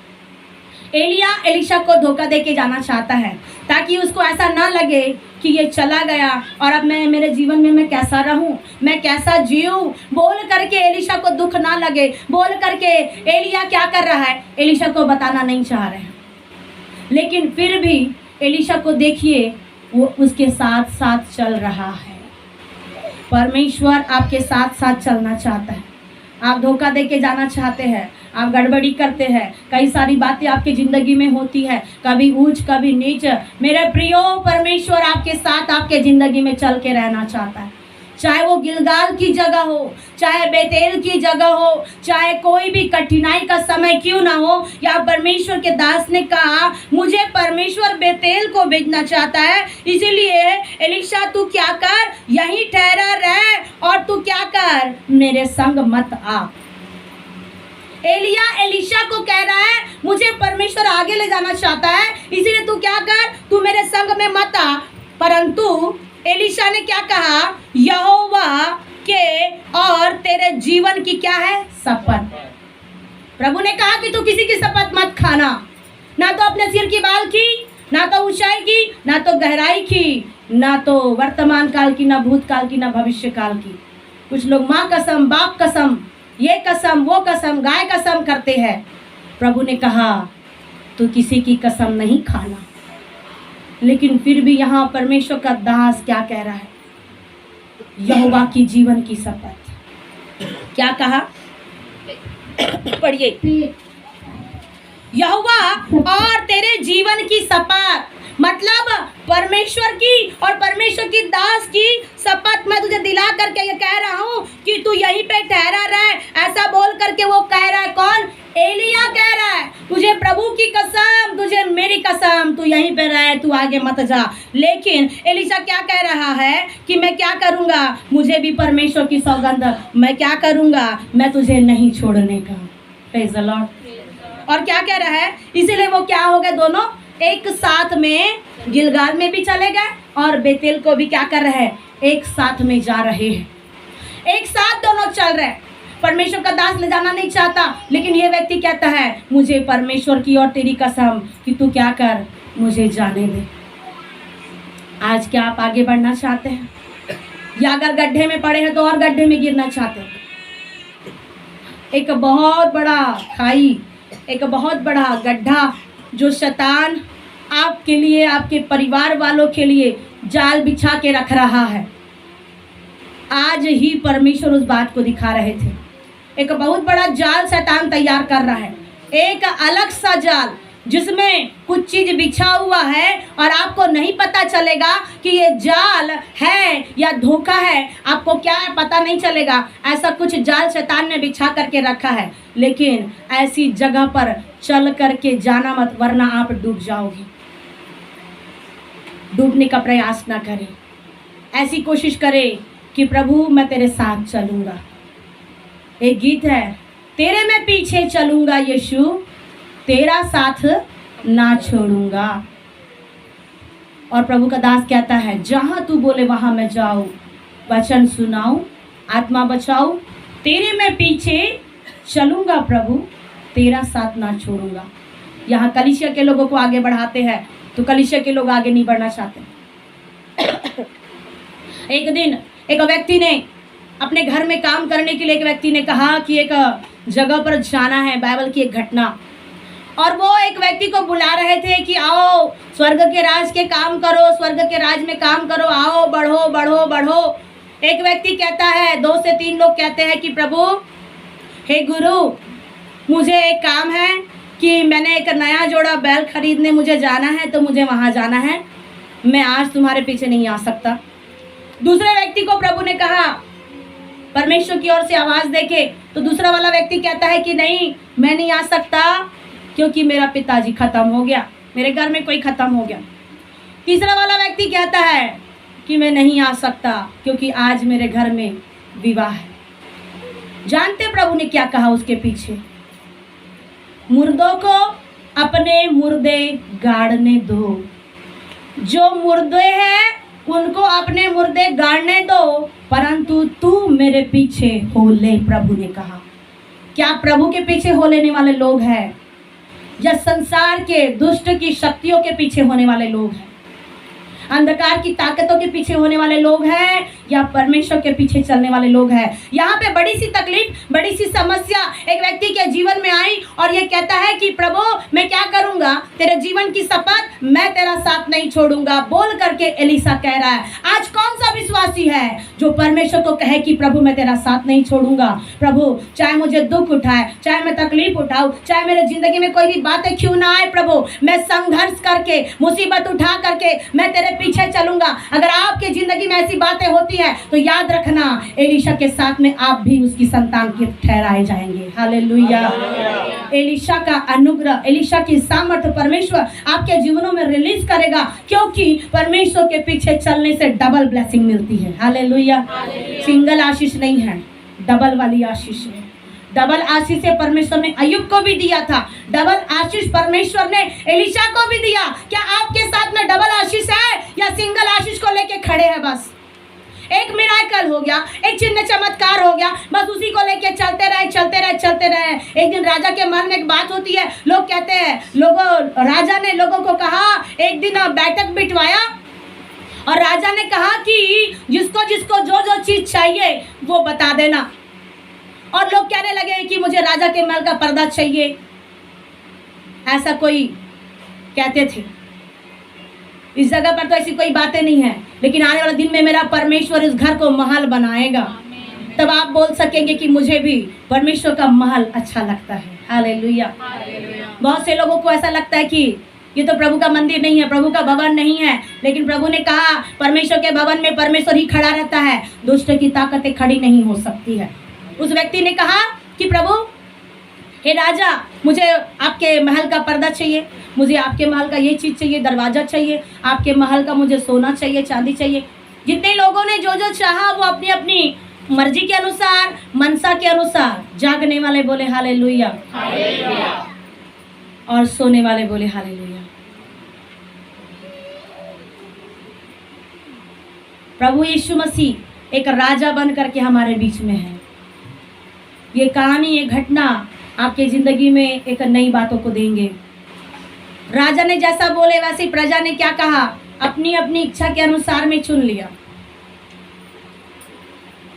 एलिया एलीशा को धोखा दे के जाना चाहता है ताकि उसको ऐसा ना लगे कि ये चला गया और अब मैं मेरे जीवन में मैं कैसा रहूं, मैं कैसा जीऊं, बोल करके एलीशा को दुख ना लगे, बोल करके एलिया क्या कर रहा है, एलीशा को बताना नहीं चाह रहे हैं। लेकिन फिर भी एलीशा को देखिए, वो उसके साथ साथ चल रहा है। परमेश्वर आपके साथ साथ चलना चाहता है। आप धोखा दे के जाना चाहते हैं, आप गड़बड़ी करते हैं, कई सारी बातें आपकी ज़िंदगी में होती है, कभी ऊंच कभी नीच। मेरे प्रियो, परमेश्वर आपके साथ आपके ज़िंदगी में चल के रहना चाहता है। चाहे वो गिलगाल की जगह हो, चाहे बेतेल की जगह हो, चाहे कोई भी कठिनाई का समय क्यों ना हो। या परमेश्वर के दास ने कहा, मुझे परमेश्वर बेतेल को भेजना चाहता है, इसीलिए एलीशा तू क्या कर, यहीं ठहरा रह और तू क्या कर, मेरे संग मत आ। एलिया एलीशा को कह रहा है, मुझे परमेश्वर आगे ले जाना चाहता है, इसीलिए तू क्या कर, तू मेरे संग में मत आ। परंतु एलीशा ने क्या कहा, यहोवा के और तेरे जीवन की क्या है, शपथ। प्रभु ने कहा कि तू किसी की शपथ मत खाना, ना तो अपने सिर की बाल की, ना तो ऊंचाई की, ना तो गहराई की, ना तो वर्तमान काल की, ना भूतकाल की, ना भविष्य काल की। कुछ लोग माँ कसम, बाप कसम, ये कसम, वो कसम, गाय कसम करते हैं। प्रभु ने कहा तू किसी की कसम नहीं खाना। लेकिन फिर भी यहाँ परमेश्वर का दास क्या कह रहा है, यहोवा की जीवन की शपथ। क्या कहा, पढ़िए, यहोवा और तेरे जीवन की शपथ, मतलब परमेश्वर की और परमेश्वर की दास की शपथ मैं तुझे दिला करके ये कह रहा हूँ कि तू यहीं पे ठहरा रहे। ऐसा बोल करके वो कह रहा है, कौन, एलिया कह रहा है, तुझे प्रभु की कसम, तुझे मेरी कसम, तू यहीं पे रहे, तू आगे मत जा। लेकिन एलीशा क्या कह रहा है कि मैं क्या करूँगा, मुझे भी परमेश्वर की सौगंध, मैं क्या करूँगा, मैं तुझे नहीं छोड़ने का। Praise the Lord. और क्या कह रहा है, इसीलिए वो क्या हो गए, दोनों एक साथ में गिलगाल में भी चले गए और बेतेल को भी क्या कर रहे हैं, एक साथ में जा रहे हैं, एक साथ दोनों चल रहे हैं। परमेश्वर का दास ले जाना नहीं चाहता, लेकिन ये व्यक्ति कहता है, मुझे परमेश्वर की और तेरी कसम कि तू क्या कर, मुझे जाने दे। आज क्या आप आगे बढ़ना चाहते हैं, या अगर गड्ढे में पड़े हैं तो और गड्ढे में गिरना चाहते हैं? एक बहुत बड़ा खाई, एक बहुत बड़ा गड्ढा जो शैतान आपके लिए, आपके परिवार वालों के लिए जाल बिछा के रख रहा है। आज ही परमेश्वर उस बात को दिखा रहे थे। एक बहुत बड़ा जाल शैतान तैयार कर रहा है, एक अलग सा जाल जिसमें कुछ चीज बिछा हुआ है और आपको नहीं पता चलेगा कि ये जाल है या धोखा है, आपको क्या पता नहीं चलेगा। ऐसा कुछ जाल शैतान ने बिछा करके रखा है, लेकिन ऐसी जगह पर चल करके जाना मत, वरना आप डूब जाओगे। डूबने का प्रयास ना करें, ऐसी कोशिश करें कि प्रभु मैं तेरे साथ चलूँगा। एक गीत है, तेरे मैं पीछे चलूँगा यीशु, तेरा साथ ना छोड़ूंगा। और प्रभु का दास कहता है, जहाँ तू बोले वहाँ मैं जाऊँ, वचन सुनाऊँ, आत्मा बचाऊँ, तेरे मैं पीछे चलूँगा प्रभु, तेरा साथ ना छोड़ूंगा। यहाँ कलीसिया के लोगों को आगे बढ़ाते हैं तो कलीसिया के लोग आगे नहीं बढ़ना चाहते। एक दिन एक व्यक्ति ने अपने घर में काम करने के लिए, एक व्यक्ति ने कहा कि एक जगह पर जाना है, बाइबल की एक घटना, और वो एक व्यक्ति को बुला रहे थे कि आओ स्वर्ग के राज के काम करो, स्वर्ग के राज में काम करो, आओ बढ़ो बढ़ो बढ़ो। एक व्यक्ति कहता है, 2 से 3 लोग कहते हैं कि प्रभु, हे गुरु, मुझे एक काम है कि मैंने एक नया जोड़ा बैल खरीदने मुझे जाना है, तो मुझे वहाँ जाना है, मैं आज तुम्हारे पीछे नहीं आ सकता। दूसरे व्यक्ति को प्रभु ने कहा, परमेश्वर की ओर से आवाज़ देके, तो दूसरा वाला व्यक्ति कहता है कि नहीं, मैं नहीं आ सकता क्योंकि मेरा पिताजी ख़त्म हो गया, मेरे घर में कोई ख़त्म हो गया। तीसरा वाला व्यक्ति कहता है कि मैं नहीं आ सकता क्योंकि आज मेरे घर में विवाह है। जानते प्रभु ने क्या कहा उसके पीछे, मुर्दों को अपने मुर्दे गाड़ने दो। जो मुर्दे हैं उनको अपने मुर्दे गाड़ने दो, परंतु तू मेरे पीछे हो ले, प्रभु ने कहा। क्या प्रभु के पीछे हो लेने वाले लोग हैं या संसार के दुष्ट की शक्तियों के पीछे होने वाले लोग हैं? अंधकार की ताकतों के पीछे होने वाले लोग हैं या परमेश्वर के पीछे चलने वाले लोग हैं? यहाँ पे बड़ी सी तकलीफ, बड़ी सी समस्या एक व्यक्ति के जीवन में आई और ये कहता है कि प्रभु मैं क्या करूंगा, तेरे जीवन की शपथ, मैं तेरा साथ नहीं छोड़ूंगा, बोल करके एलीशा कह रहा है। आज कौन सा विश्वासी है जो परमेश्वर को कहे कि प्रभु मैं तेरा साथ नहीं छोड़ूंगा? प्रभु चाहे मुझे दुख उठाए, चाहे मैं तकलीफ उठाऊं, चाहे मेरे जिंदगी में कोई भी बातें क्यों ना आए, प्रभु मैं संघर्ष करके, मुसीबत उठा करके मैं तेरे पीछे चलूंगा। अगर आपके जिंदगी में ऐसी बातें होती हैं तो याद रखना, एलीशा के साथ में आप भी उसकी संतान के ठहराए जाएंगे। हालेलुया। एलीशा का अनुग्रह, एलीशा की सामर्थ्य परमेश्वर आपके जीवनों में रिलीज करेगा, क्योंकि परमेश्वर के पीछे चलने से डबल ब्लेसिंग मिलती है। हालेलुया। सिंगल आशीष नहीं है, डबल वाली आशीष है। डबल आशीष से परमेश्वर ने अय्यूब को भी दिया था, डबल आशीष परमेश्वर ने एलीशा को भी दिया। क्या आपके साथ में डबल आशीष है या सिंगल आशीष को लेके खड़े हैं? बस एक मिराकल हो गया, एक चिन्ह चमत्कार हो गया, बस उसी को लेके चलते रहे चलते रहे चलते रहे। एक दिन राजा के मन में एक बात होती है, लोग कहते हैं, राजा ने लोगों को कहा, एक दिन बैठक बिठवाया और राजा ने कहा कि जिसको जिसको जो जो चीज चाहिए वो बता देना। और लोग कहने लगे कि मुझे राजा के महल का पर्दा चाहिए, ऐसा कोई कहते थे। इस जगह पर तो ऐसी कोई बातें नहीं है, लेकिन आने वाले दिन में मेरा परमेश्वर इस घर को महल बनाएगा, तब आप बोल सकेंगे कि मुझे भी परमेश्वर का महल अच्छा लगता है। हालेलुया। बहुत से लोगों को ऐसा लगता है कि ये तो प्रभु का मंदिर नहीं है, प्रभु का भवन नहीं है, लेकिन प्रभु ने कहा परमेश्वर के भवन में परमेश्वर ही खड़ा रहता है, दुष्ट की ताकतें खड़ी नहीं हो सकती है। उस व्यक्ति ने कहा कि प्रभु हे राजा, मुझे आपके महल का पर्दा चाहिए, मुझे आपके महल का ये चीज़ चाहिए, दरवाज़ा चाहिए, आपके महल का मुझे सोना चाहिए, चांदी चाहिए। जितने लोगों ने जो जो चाहा वो अपनी अपनी मर्जी के अनुसार, मनसा के अनुसार। जागने वाले बोले हालेलुया, और सोने वाले बोले हालेलुया। प्रभु यीशु मसीह एक राजा बन करके हमारे बीच में है। ये कहानी, ये घटना आपके ज़िंदगी में एक नई बातों को देंगे। राजा ने जैसा बोले वैसे प्रजा ने क्या कहा, अपनी अपनी इच्छा के अनुसार में चुन लिया।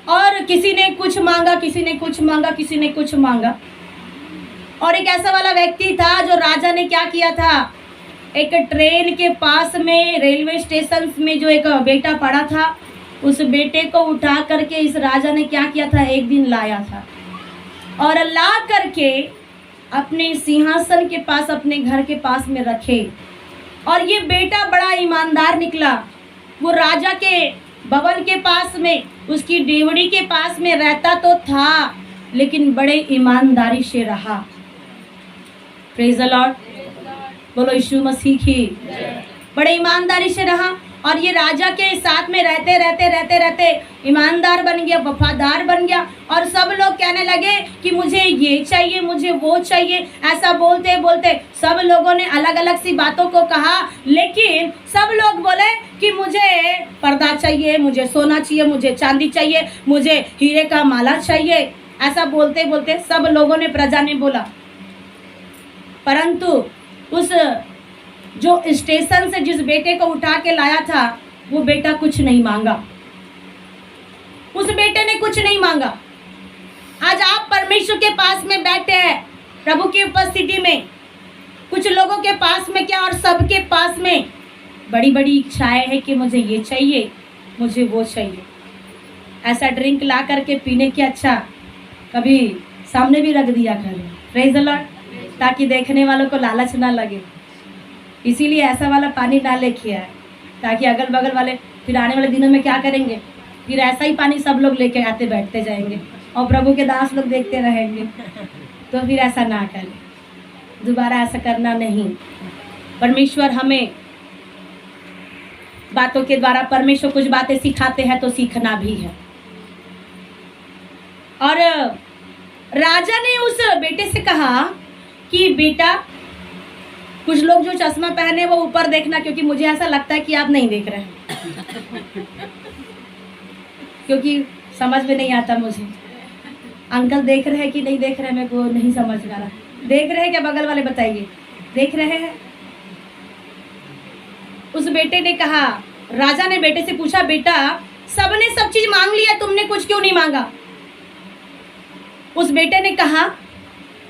और किसी ने कुछ मांगा, किसी ने कुछ मांगा, किसी ने कुछ मांगा। और एक ऐसा वाला व्यक्ति था जो राजा ने क्या किया था, एक ट्रेन के पास में, रेलवे स्टेशन में जो एक बेटा पड़ा था, उस बेटे को उठा करके इस राजा ने क्या किया था, एक दिन लाया था और ला करके अपने सिंहासन के पास, अपने घर के पास में रखे। और ये बेटा बड़ा ईमानदार निकला। वो राजा के भवन के पास में, उसकी डेवड़ी के पास में रहता तो था, लेकिन बड़े ईमानदारी से रहा। प्रेज़ द लॉर्ड, बोलो यीशु मसीह की। बड़े ईमानदारी से रहा और ये राजा के साथ में रहते रहते रहते रहते ईमानदार बन गया, वफादार बन गया। और सब लोग कहने लगे कि मुझे ये चाहिए, मुझे वो चाहिए। ऐसा बोलते बोलते सब लोगों ने अलग अलग सी बातों को कहा, लेकिन सब लोग बोले कि मुझे पर्दा चाहिए, मुझे सोना चाहिए, मुझे चांदी चाहिए, मुझे हीरे का माला चाहिए। ऐसा बोलते बोलते सब लोगों ने, प्रजा ने बोला। परंतु उस जो स्टेशन से जिस बेटे को उठा के लाया था, वो बेटा कुछ नहीं मांगा। उस बेटे ने कुछ नहीं मांगा। आज आप परमेश्वर के पास में बैठे हैं, प्रभु की उपस्थिति में। कुछ लोगों के पास में क्या, और सबके पास में बड़ी बड़ी इच्छाएं हैं कि मुझे ये चाहिए, मुझे वो चाहिए। ऐसा ड्रिंक ला करके पीने की अच्छा कभी सामने भी रख दिया करें, प्रेज़ द लॉर्ड, ताकि देखने वालों को लालच ना लगे। इसीलिए ऐसा वाला पानी ना लेके आए, ताकि अगल बगल वाले फिर आने वाले दिनों में क्या करेंगे, फिर ऐसा ही पानी सब लोग लेके आते बैठते जाएंगे और प्रभु के दास लोग देखते रहेंगे। तो फिर ऐसा ना करें, दोबारा ऐसा करना नहीं। परमेश्वर हमें बातों के द्वारा, परमेश्वर कुछ बातें सिखाते हैं तो सीखना भी है। और राजा ने उस बेटे से कहा कि बेटा, कुछ लोग जो चश्मा पहने वो ऊपर देखना, क्योंकि मुझे ऐसा लगता है कि आप नहीं देख रहे हैं। क्योंकि समझ में नहीं आता मुझे। अंकल देख रहे हैं कि नहीं देख रहे हैं, मेरे को नहीं समझ में आ रहा। देख रहे हैं क्या? बगल वाले बताइए, देख रहे हैं? उस बेटे ने कहा, राजा ने बेटे से पूछा, बेटा सबने सब चीज मांग लिया, तुमने कुछ क्यों नहीं मांगा? उस बेटे ने कहा,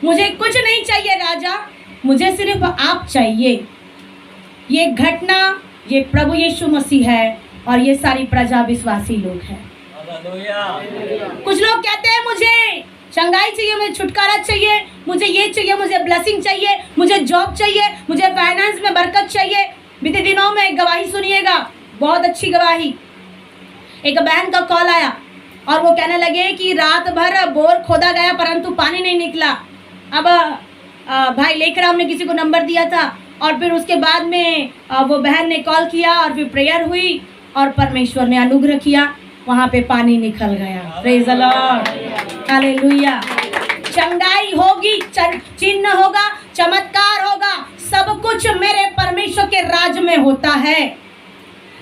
मुझे कुछ नहीं चाहिए राजा, मुझे सिर्फ आप चाहिए। ये घटना ये प्रभु यीशु मसीह है और ये सारी प्रजा विश्वासी लोग हैं। कुछ लोग कहते हैं मुझे चंगाई चाहिए, मुझे छुटकारा चाहिए, मुझे ये चाहिए, मुझे ब्लेसिंग चाहिए, मुझे जॉब चाहिए, मुझे फाइनेंस में बरकत चाहिए। बीते दिनों में एक गवाही सुनिएगा, बहुत अच्छी गवाही। एक बहन का कॉल आया और वो कहने लगे कि रात भर बोर खोदा गया परंतु पानी नहीं निकला। अब भाई लेकर हमने किसी को नंबर दिया था और फिर उसके बाद में वो बहन ने कॉल किया और फिर प्रेयर हुई और परमेश्वर ने अनुग्रह किया, वहाँ पे पानी निकल गया। Praise the Lord, hallelujah. चंगाई होगी, चिन्ह होगा, चमत्कार होगा, सब कुछ मेरे परमेश्वर के राज में होता है।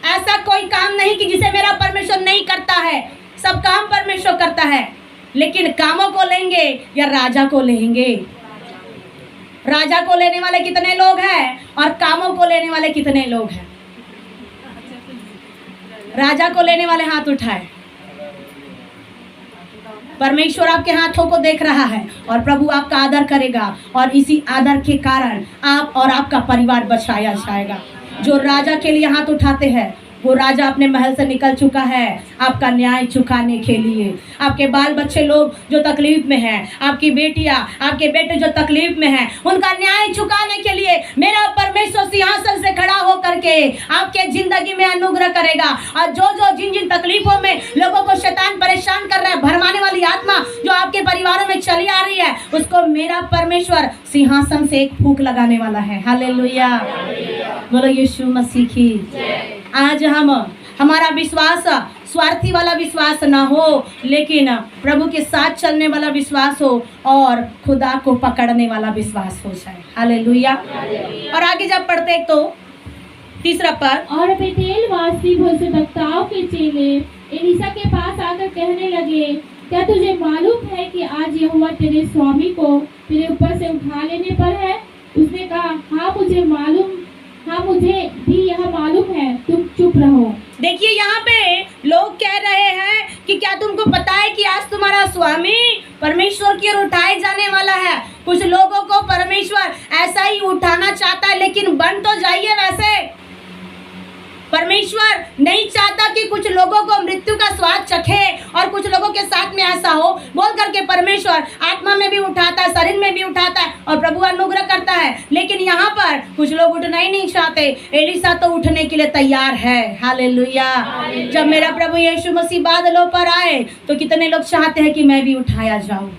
ऐसा कोई काम नहीं कि जिसे मेरा परमेश्वर नहीं करता है, सब काम परमेश्वर करता है। लेकिन कामों को लेंगे या राजा को लेंगे? राजा को लेने वाले कितने लोग हैं और कामों को लेने वाले कितने लोग हैं? राजा को लेने वाले हाथ उठाए। परमेश्वर आपके हाथों को देख रहा है और प्रभु आपका आदर करेगा और इसी आदर के कारण आप और आपका परिवार बचाया जाएगा। जो राजा के लिए हाथ उठाते हैं वो राजा अपने महल से निकल चुका है आपका न्याय चुकाने के लिए। आपके बाल बच्चे लोग जो तकलीफ में हैं, आपकी बेटियां, आपके बेटे जो तकलीफ में हैं, उनका न्याय चुकाने के लिए मेरा परमेश्वर सिंहासन से खड़ा होकर के आपके जिंदगी में अनुग्रह करेगा। और जिन जिन तकलीफों में लोगों को शैतान परेशान कर रहा है, भरमाने वाली आत्मा जो आपके परिवारों में चली आ रही है, उसको मेरा परमेश्वर सिंहासन से एक फूंक लगाने वाला है। हालेलुया, बोलो यीशु मसीह की। आज हमारा विश्वास स्वार्थी वाला विश्वास ना हो, लेकिन प्रभु के साथ चलने वाला विश्वास हो और खुदा को पकड़ने वाला विश्वास हो जाए। हालेलुया। और आगे जब पढ़ते हैं तो तीसरा पद, और बेतेल वासी भविष्यद्वक्ताओं के चेले एलीशा के पास आकर कहने लगे, क्या तुझे मालूम है कि आज यहोवा तेरे स्वामी को तेरे ऊपर से उठा लेने पर है? उसने कहा, हाँ मुझे मालूम, हाँ मुझे भी यह मालूम है, तुम चुप रहो। देखिए यहाँ पे लोग कह रहे हैं कि क्या तुमको पता है कि आज तुम्हारा स्वामी परमेश्वर की ओर उठाए जाने वाला है। कुछ लोगों को परमेश्वर ऐसा ही उठाना चाहता है, लेकिन बन तो जाइए वैसे। परमेश्वर नहीं चाहता कि कुछ लोगों को मृत्यु का स्वाद चखे और कुछ लोगों के साथ में ऐसा हो बोल करके परमेश्वर आत्मा में भी उठाता है, शरीर में भी उठाता है और प्रभु अनुग्रह करता है। लेकिन यहाँ पर कुछ लोग उठना ही नहीं चाहते। एलीशा तो उठने के लिए तैयार है। हालेलुया। जब मेरा प्रभु यीशु मसीह बादलों पर आए तो कितने लोग चाहते हैं कि मैं भी उठाया जाऊं,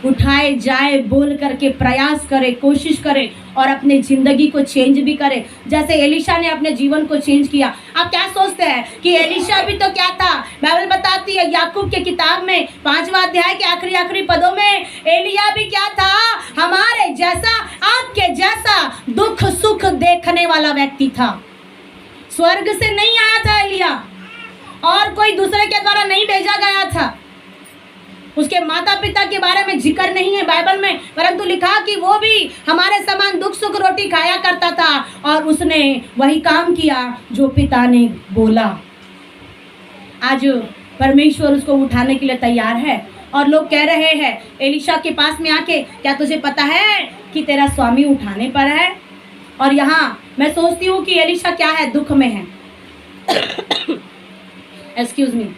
उठाए जाए बोल करके प्रयास करे, कोशिश करे और अपने जिंदगी को चेंज भी करे, जैसे एलीशा ने अपने जीवन को चेंज किया। आप क्या सोचते हैं कि एलीशा भी तो क्या था? बाइबल बताती है याकूब के किताब में 5वां अध्याय के आखिरी पदों में, एलिया भी क्या था? हमारे जैसा, आपके जैसा दुख सुख देखने वाला व्यक्ति था। स्वर्ग से नहीं आया था एलिया और कोई दूसरे के द्वारा नहीं भेजा गया था। उसके माता पिता के बारे में जिक्र नहीं है बाइबल में, परंतु लिखा कि वो भी हमारे समान दुख सुख रोटी खाया करता था और उसने वही काम किया जो पिता ने बोला। आज परमेश्वर उसको उठाने के लिए तैयार है और लोग कह रहे हैं एलीशा के पास में आके, क्या तुझे पता है कि तेरा स्वामी उठाने पर है? और यहाँ मैं सोचती हूँ कि एलीशा क्या है, दुख में है। एक्सक्यूज मी,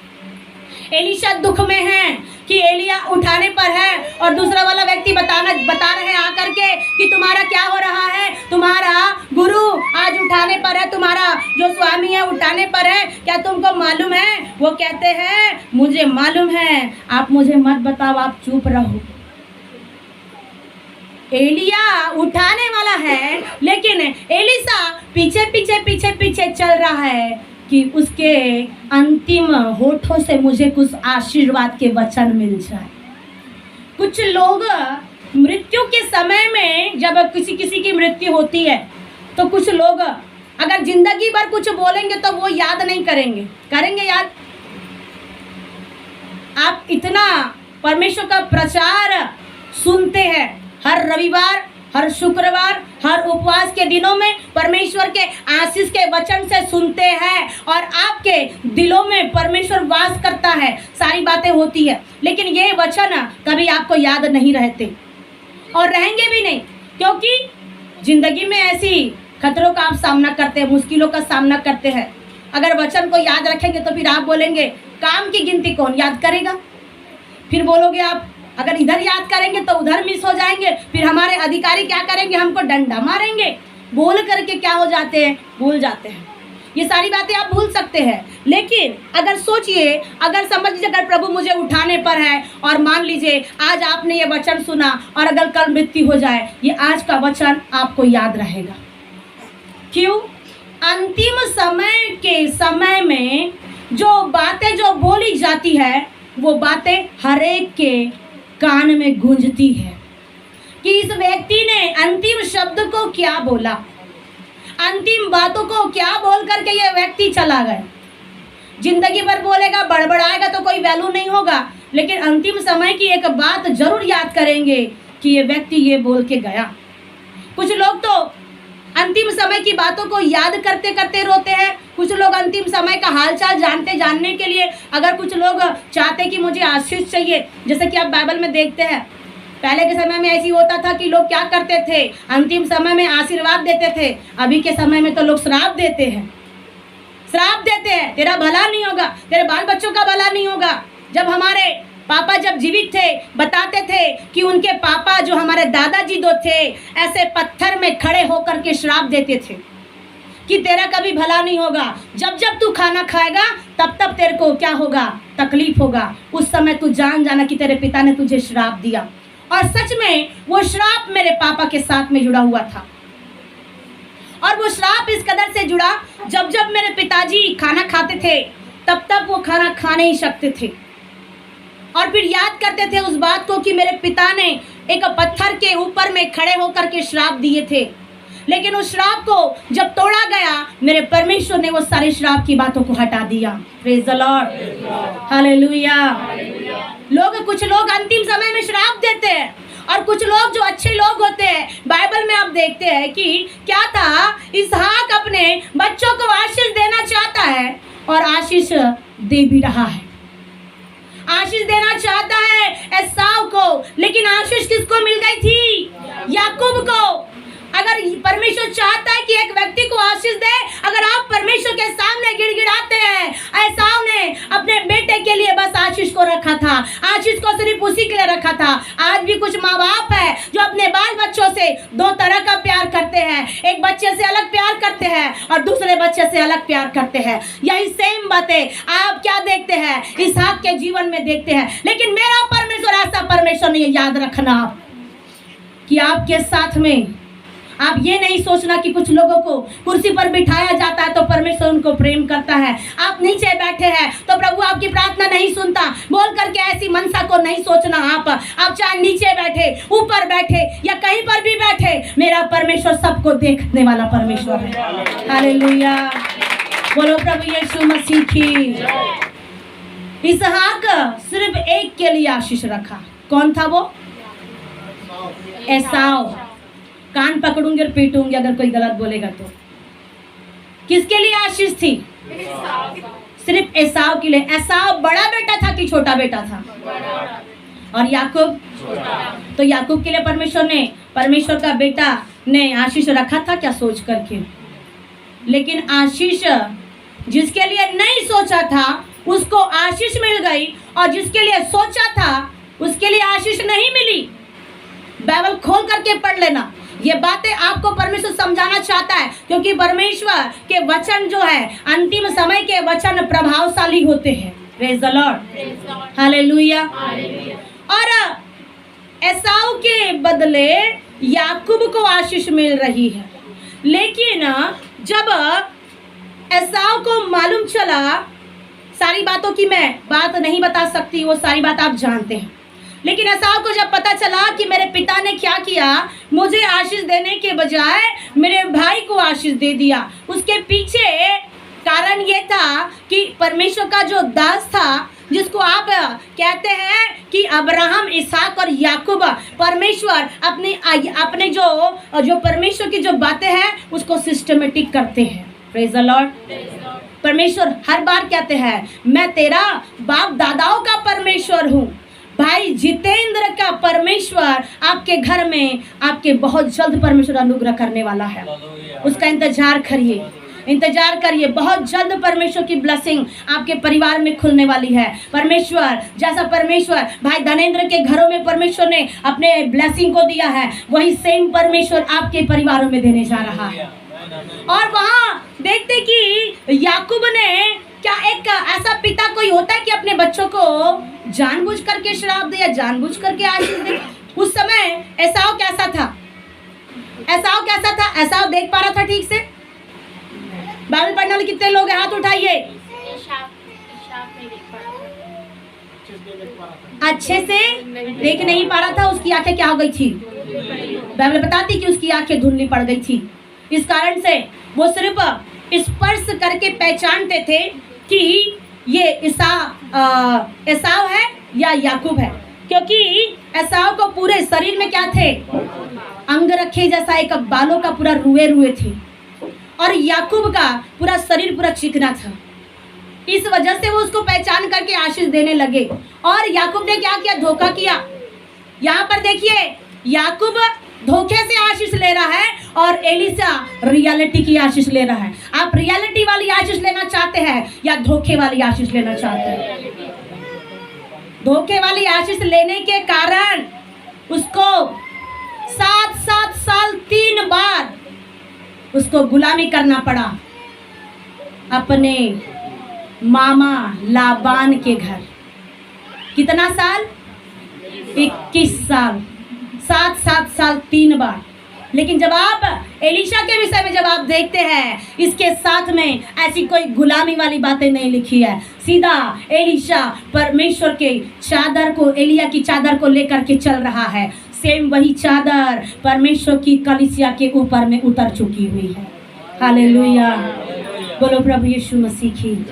एलीशा दुख में है कि एलिया उठाने पर है और दूसरा वाला व्यक्ति बता रहे हैं आकर के कि तुम्हारा क्या हो रहा है, तुम्हारा गुरु आज उठाने पर है, तुम्हारा जो स्वामी है उठाने पर है, क्या तुमको मालूम है? वो कहते हैं मुझे मालूम है, आप मुझे मत बताओ, आप चुप रहो। एलिया उठाने वाला है लेकिन एलीशा पीछे पीछे पीछे पीछे चल रहा है कि उसके अंतिम होठों से मुझे कुछ आशीर्वाद के वचन मिल जाए। कुछ लोग मृत्यु के समय में जब किसी की मृत्यु होती है तो कुछ लोग अगर जिंदगी भर कुछ बोलेंगे तो वो याद नहीं करेंगे, करेंगे याद? आप इतना परमेश्वर का प्रचार सुनते हैं, हर रविवार, हर शुक्रवार, हर उपवास के दिनों में परमेश्वर के आशीष के वचन से सुनते हैं और आपके दिलों में परमेश्वर वास करता है, सारी बातें होती है, लेकिन ये वचन कभी आपको याद नहीं रहते और रहेंगे भी नहीं, क्योंकि जिंदगी में ऐसी खतरों का आप सामना करते हैं, मुश्किलों का सामना करते हैं। अगर वचन को याद रखेंगे तो फिर आप बोलेंगे काम की गिनती कौन याद करेगा, फिर बोलोगे आप अगर इधर याद करेंगे तो उधर मिस हो जाएंगे, फिर हमारे अधिकारी क्या करेंगे, हमको डंडा मारेंगे, बोल करके क्या हो जाते हैं, भूल जाते हैं। ये सारी बातें आप भूल सकते हैं, लेकिन अगर सोचिए, अगर समझ लीजिए अगर प्रभु मुझे उठाने पर है और मान लीजिए आज आपने ये वचन सुना और अगर कल मृत्यु हो जाए, ये आज का वचन आपको याद रहेगा। क्यों? अंतिम समय के समय में जो बातें जो बोली जाती है वो बातें हर एक के कान में गूंजती है कि इस व्यक्ति ने अंतिम शब्द को क्या बोला, अंतिम बातों को क्या बोल करके ये व्यक्ति चला गया। जिंदगी भर बोलेगा, बड़बड़ाएगा तो कोई वैल्यू नहीं होगा, लेकिन अंतिम समय की एक बात जरूर याद करेंगे कि ये व्यक्ति ये बोल के गया। कुछ लोग तो अंतिम समय की बातों को याद करते करते रोते हैं, कुछ लोग अंतिम समय का हालचाल जानने के लिए, अगर कुछ लोग चाहते कि मुझे आशीष चाहिए, जैसे कि आप बाइबल में देखते हैं, पहले के समय में ऐसी होता था कि लोग क्या करते थे, अंतिम समय में आशीर्वाद देते थे। अभी के समय में तो लोग श्राप देते हैं, श्राप देते हैं, तेरा भला नहीं होगा, तेरे बाल बच्चों का भला नहीं होगा। जब हमारे पापा जब जीवित थे बताते थे कि उनके पापा जो हमारे दादाजी दो थे ऐसे पत्थर में खड़े होकर के श्राप देते थे कि तेरा कभी भला नहीं होगा, जब जब तू खाना खाएगा तब तब तेरे को क्या होगा, तकलीफ होगा। उस समय तू जान जाना कि तेरे पिता ने तुझे श्राप दिया। और सच में वो श्राप मेरे पापा के साथ में जुड़ा हुआ था, और वो श्राप इस कदर से जुड़ा, जब जब मेरे पिताजी खाना खाते थे तब तब वो खाना खा नहीं सकते थे और फिर याद करते थे उस बात को कि मेरे पिता ने एक पत्थर के ऊपर में खड़े होकर के श्राप दिए थे। लेकिन उस श्राप को जब तोड़ा गया, मेरे परमेश्वर ने वो सारे श्राप की बातों को हटा दिया। Praise the Lord, hallelujah. कुछ लोग अंतिम समय में श्राप देते हैं और कुछ लोग जो अच्छे लोग होते हैं, बाइबल में आप देखते हैं कि क्या था, इसहाक अपने बच्चों को आशीष देना चाहता है और आशीष दे भी रहा है, आशीष देना चाहता है एसाव को, लेकिन आशीष किसको मिल गई थी? याकूब को। अगर परमेश्वर चाहता है कि एक व्यक्ति को आशीष दे, अगर आप परमेश्वर के सामने गिड़गिड़ाते हैं, एसाव ने अपने बेटे के लिए बस आशीष को रखा था, आशीष को सिर्फ उसी के लिए रखा था। आज भी कुछ माँ बाप है जो अपने बाल बच्चों से दो तरह का प्यार करते हैं, एक बच्चे से अलग प्यार करते हैं और दूसरे बच्चे से अलग प्यार करते हैं। यही सेम बातें आप क्या देखते हैं, इसहाक के जीवन में देखते हैं। लेकिन मेरा परमेश्वर ऐसा परमेश्वर नहीं है। याद रखना आप कि आपके साथ में आप ये नहीं सोचना कि कुछ लोगों को कुर्सी पर बिठाया जाता है तो परमेश्वर उनको प्रेम करता है। आप नीचे बैठे हैं तो प्रभु आपकी प्रार्थना नहीं सुनता, बोल करके ऐसी मनसा को नहीं सोचना। आप चाहे नीचे बैठे, ऊपर बैठे या कहीं पर भी बैठे, मेरा परमेश्वर सबको देखने वाला परमेश्वर है। हालेलुया, बोलो प्रभु यीशु मसीह की। इसहाक सिर्फ एक के लिए आशीष रखा। कौन था वो? एसाव। कान पकड़ूंगी और पीटूंगी अगर कोई गलत बोलेगा तो। किसके लिए आशीष थी? सिर्फ एसाव के लिए। एसाव बड़ा बेटा था कि छोटा बेटा था? और याकूब? तो याकूब के लिए परमेश्वर का बेटा ने आशीष रखा था क्या सोच करके? लेकिन आशीष जिसके लिए नहीं सोचा था उसको आशीष मिल गई, और जिसके लिए सोचा था उसके लिए आशीष नहीं मिली। बाइबल खोल करके पढ़ लेना, ये बातें आपको परमेश्वर समझाना चाहता है, क्योंकि परमेश्वर के वचन जो है, अंतिम समय के वचन प्रभावशाली होते हैं। Praise the Lord, hallelujah. और एसाव के बदले याकूब को आशीष मिल रही है। लेकिन जब एसाव को मालूम चला, सारी बातों की मैं बात नहीं बता सकती, वो सारी बात आप जानते हैं, लेकिन एसाव को जब पता चला कि मेरे पिता ने क्या किया, मुझे आशीष देने के बजाय मेरे भाई को आशीष दे दिया, उसके पीछे कारण ये था कि परमेश्वर का जो दास था जिसको आप कहते हैं कि अब्राहम, इसहाक और याकूब, परमेश्वर अपने जो परमेश्वर की जो बातें हैं उसको सिस्टमेटिक करते हैं। Praise the Lord. परमेश्वर हर बार कहते हैं मैं तेरा बाप दादाओं का परमेश्वर हूँ। भाई जितेंद्र का परमेश्वर आपके घर में आपके बहुत जल्द परमेश्वर अनुग्रह करने वाला है। उसका इंतजार करिए। बहुत जल्द परमेश्वर की ब्लेसिंग आपके परिवार में खुलने वाली है। परमेश्वर जैसा परमेश्वर भाई धनेंद्र के घरों में परमेश्वर ने अपने ब्लेसिंग को दिया है, वही सेम परमेश्वर आपके परिवारों में देने जा रहा है। और वहाँ देखते कि याकूब ने क्या एक ऐसा पिता कोई होता है कि अपने बच्चों को जानबूझ करके श्राप दे या जानबूझ करके आशीष दे। उस समय एसाव कैसा था? एसाव देख पा रहा था ठीक से? बाइबल पढ़ने वाले कितने लोग हैं? हाथ उठाइए। अच्छे से देख नहीं पा रहा था, उसकी आंखें क्या हो गई थी? बाइबल बताती कि उसकी आंखें धुंधली पड़ गई थी। इस कारण से वो सिर्फ स्पर्श करके पहचानते थे कि ये एसाव है या याकूब है, क्योंकि एसाव को पूरे शरीर में क्या थे? अंग रखे जैसा एक बालों का पूरा रुए थे, और याकूब का पूरा शरीर पूरा चिकना था। इस वजह से वो उसको पहचान करके आशीष देने लगे। और याकूब ने क्या किया? धोखा किया। यहाँ पर देखिए, याकूब धोखे से आशीष ले रहा है और एलिशा रियलिटी की आशीष ले रहा है। आप रियलिटी वाली आशीष लेना चाहते हैं या धोखे वाली आशीष लेना चाहते हैं? धोखे वाली आशीष लेने के कारण उसको 7 साल 3 बार उसको गुलामी करना पड़ा अपने मामा लाबान के घर। कितना साल? 21 साल। 7 साल 3 बार। लेकिन जब आप एलिशा के विषय में जब आप देखते हैं, इसके साथ में ऐसी कोई गुलामी वाली बातें नहीं लिखी है। सीधा एलिशा परमेश्वर के चादर को, एलिया की चादर को लेकर के चल रहा है। सेम वही चादर परमेश्वर की कलीसिया के ऊपर में उतर चुकी हुई है। हालेलुया, बोलो प्रभु यीशु मसीह की।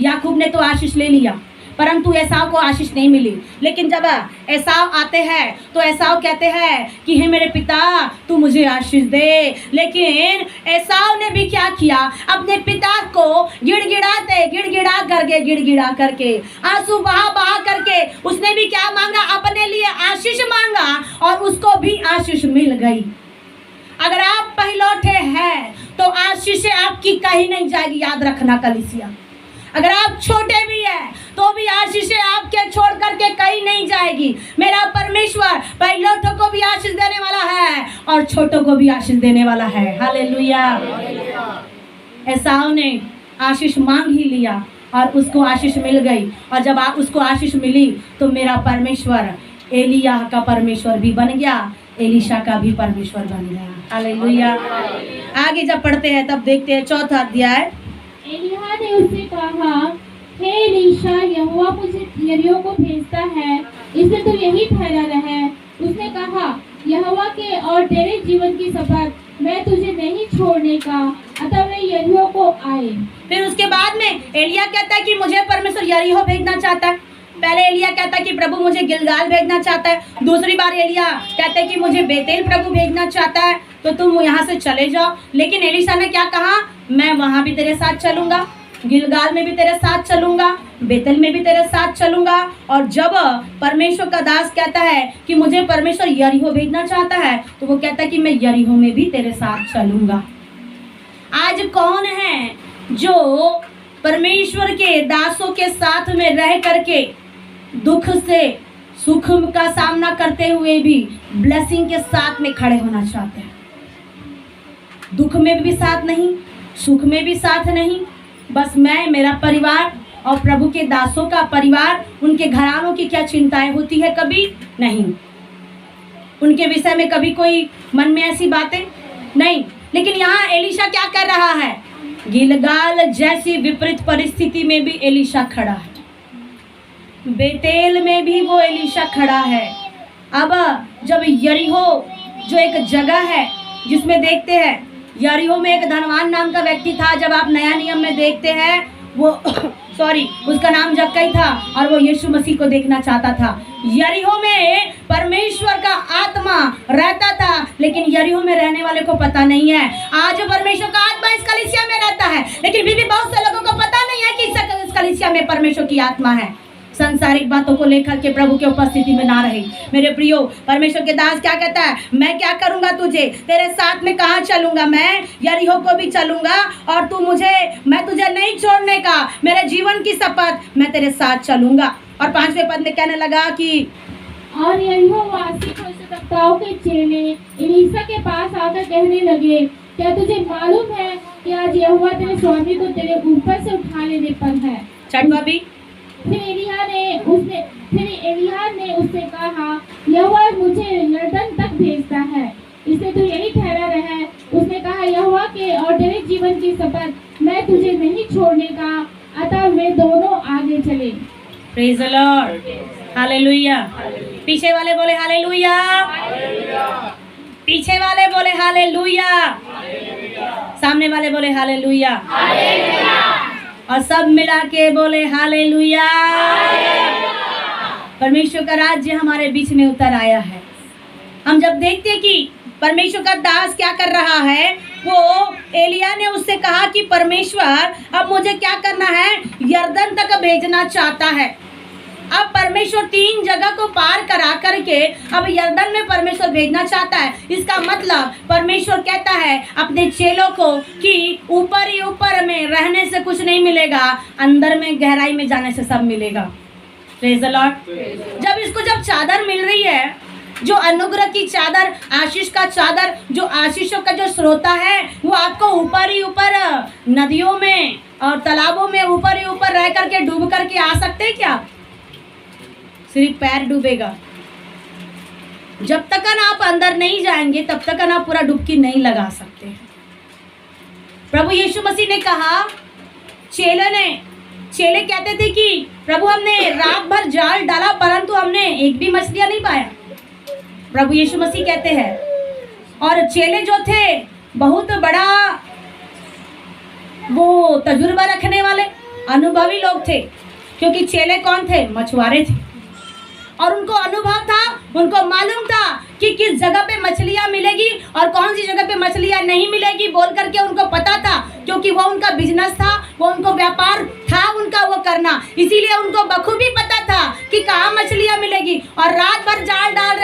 याकूब ने तो आशीष ले लिया, परंतु एसाव को आशीष नहीं मिली। लेकिन जब एसाव आते हैं तो एसाव कहते हैं कि हे मेरे पिता, तू मुझे आशीष दे। लेकिन एसाव ने भी क्या किया? अपने पिता को गिड़गिड़ा करके आंसू बहा करके उसने भी क्या मांगा? अपने लिए आशीष मांगा, और उसको भी आशीष मिल गई। अगर आप पहलौठे हैं तो आशीष आपकी कहीं नहीं जाएगी। याद रखना कलीसिया, अगर आप छोटे भी हैं तो भी आशीष आपके छोड़ करके कहीं नहीं जाएगी। मेरा परमेश्वर पहलोठों को भी आशीष देने वाला है और छोटों को भी आशीष देने वाला है। हालेलुया। एसाव ने आशीष मांग ही लिया और उसको आशीष मिल गई। और जब उसको आशीष मिली तो मेरा परमेश्वर एलिया का परमेश्वर भी बन गया, एलिशा का भी परमेश्वर बन गया। हालेलुया। आगे जब पढ़ते हैं तब देखते हैं 4था अध्याय। एलिय्याह ने उससे कहा, हे एलीशा, यहोवा मुझे यरीहो को भेजता है, इसलिए तू यहीं ठहरा रहे। उसने कहा, यहोवा के और तेरे जीवन की शपथ, मैं तुझे नहीं छोड़ने का। अतः वे यरीहो को आए। फिर उसके बाद में एलिया कहता है कि मुझे परमेश्वर यरीहो भेजना चाहता है। पहले एलिया कहता है कि प्रभु मुझे गिलगाल भेजना चाहता है। दूसरी बार एलिया कहता है कि मुझे बेतेल प्रभु भेजना चाहता है, तो तुम यहाँ से चले जाओ। लेकिन एलीशा ने क्या कहा? मैं वहाँ भी तेरे साथ चलूंगा, गिलगाल में भी तेरे साथ चलूंगा, बेतेल में भी तेरे साथ चलूंगा। और जब परमेश्वर का दास कहता है कि मुझे परमेश्वर यरीहो भेजना चाहता है, तो वो कहता है कि मैं यरीहो में भी तेरे साथ चलूंगा। आज कौन है जो परमेश्वर के दासों के साथ में रह करके दुख से सुख का सामना करते हुए भी ब्लेसिंग के साथ में खड़े होना चाहते हैं? दुख में भी साथ नहीं, सुख में भी साथ नहीं, बस मैं, मेरा परिवार और प्रभु के दासों का परिवार, उनके घरानों की क्या चिंताएं होती है? कभी नहीं। उनके विषय में कभी कोई मन में ऐसी बातें नहीं। लेकिन यहाँ एलीशा क्या कर रहा है? गिलगाल जैसी विपरीत परिस्थिति में भी एलीशा खड़ा है, बेतेल में भी वो एलीशा खड़ा है। अब जब यरीहो जो एक जगह है जिसमें देखते हैं यरीहो में एक धनवान नाम का व्यक्ति था। जब आप नया नियम में देखते हैं वो उसका नाम जक्कई था और वो यीशु मसीह को देखना चाहता था। यरीहो में परमेश्वर का आत्मा रहता था, लेकिन यरीहो में रहने वाले को पता नहीं है। आज परमेश्वर का आत्मा इस कलीसिया में रहता है, लेकिन फिर भी बहुत से लोगों को पता नहीं है कि इस कलीसिया में परमेश्वर की आत्मा है। संसारिक बातों को लेकर के प्रभु की उपस्थिति में ना रहे। मेरे प्रियो, परमेश्वर के दास क्या कहता है, मैं क्या करूंगा तुझे, तेरे साथ में कहाँ चलूंगा, मैं यरीहो को भी चलूंगा और मैं तुझे नहीं छोड़ने का, मेरे जीवन की शपथ, मैं तेरे साथ चलूंगा। और 5वें पद में कहने लगा कि और यरीहो वासी भविष्यद्वक्ताओं के चेले एलीशा के पास आकर कहने लगे, क्या तुझे मालूम है कि आज यहोवा तेरे स्वामी को तेरे ऊपर से उठा लेने पर है। 6वां भी, फिर एलिय्याह ने उससे कहा, यहोवा मुझे यरदन तक भेजता है, इसलिए तू यही ठहरा रहे। उसने कहा, यहोवा के और तेरे जीवन की शपथ, मैं तुझे नहीं छोड़ने का। अतः वे दोनों आगे चले। Praise the Lord, hallelujah. पीछे वाले बोले हालेलुया, पीछे वाले बोले हालेलुया, सामने वाले बोले हालेलुया, और सब मिला के बोले हालेलुया। परमेश्वर का राज्य हमारे बीच में उतर आया है। हम जब देखते कि परमेश्वर का दास क्या कर रहा है, वो एलिय्याह ने उससे कहा कि परमेश्वर अब मुझे क्या करना है, यरदन तक भेजना चाहता है। अब परमेश्वर 3 जगह को पार करा करके अब यरदन में परमेश्वर भेजना चाहता है। इसका मतलब परमेश्वर कहता है अपने चेलों को कि ऊपर ही ऊपर में रहने से कुछ नहीं मिलेगा, अंदर में गहराई में जाने से सब मिलेगा। Praise the Lord. जब चादर मिल रही है, जो अनुग्रह की चादर, आशीष का चादर, जो आशीषों का जो स्रोता है, वो आपको ऊपर ही ऊपर नदियों में और तालाबों में ऊपर ही ऊपर रह करके डूब करके आ सकते हैं क्या? सिर्फ पैर डूबेगा। जब तक आप अंदर नहीं जाएंगे तब तक आप पूरा डुबकी नहीं लगा सकते। प्रभु यीशु मसीह ने कहा, चेले कहते थे कि प्रभु हमने रात भर जाल डाला परंतु हमने एक भी मछलियां नहीं पाया। प्रभु यीशु मसीह कहते हैं, और चेले जो थे बहुत बड़ा वो तजुर्बा रखने वाले अनुभवी लोग थे, क्योंकि चेले कौन थे? मछुआरे थे, और उनको अनुभव था, उनको मालूम था कि किस जगह पे मछलियां मिलेगी और कौन सी जगह पे मछलियां नहीं मिलेगी, बोल करके उनको पता था, क्योंकि वो उनका बिजनेस था, वो उनको व्यापार था उनका वो करना। इसीलिए उनको बखूबी पता था कि कहाँ मछलियां मिलेगी, और रात भर जाल डाल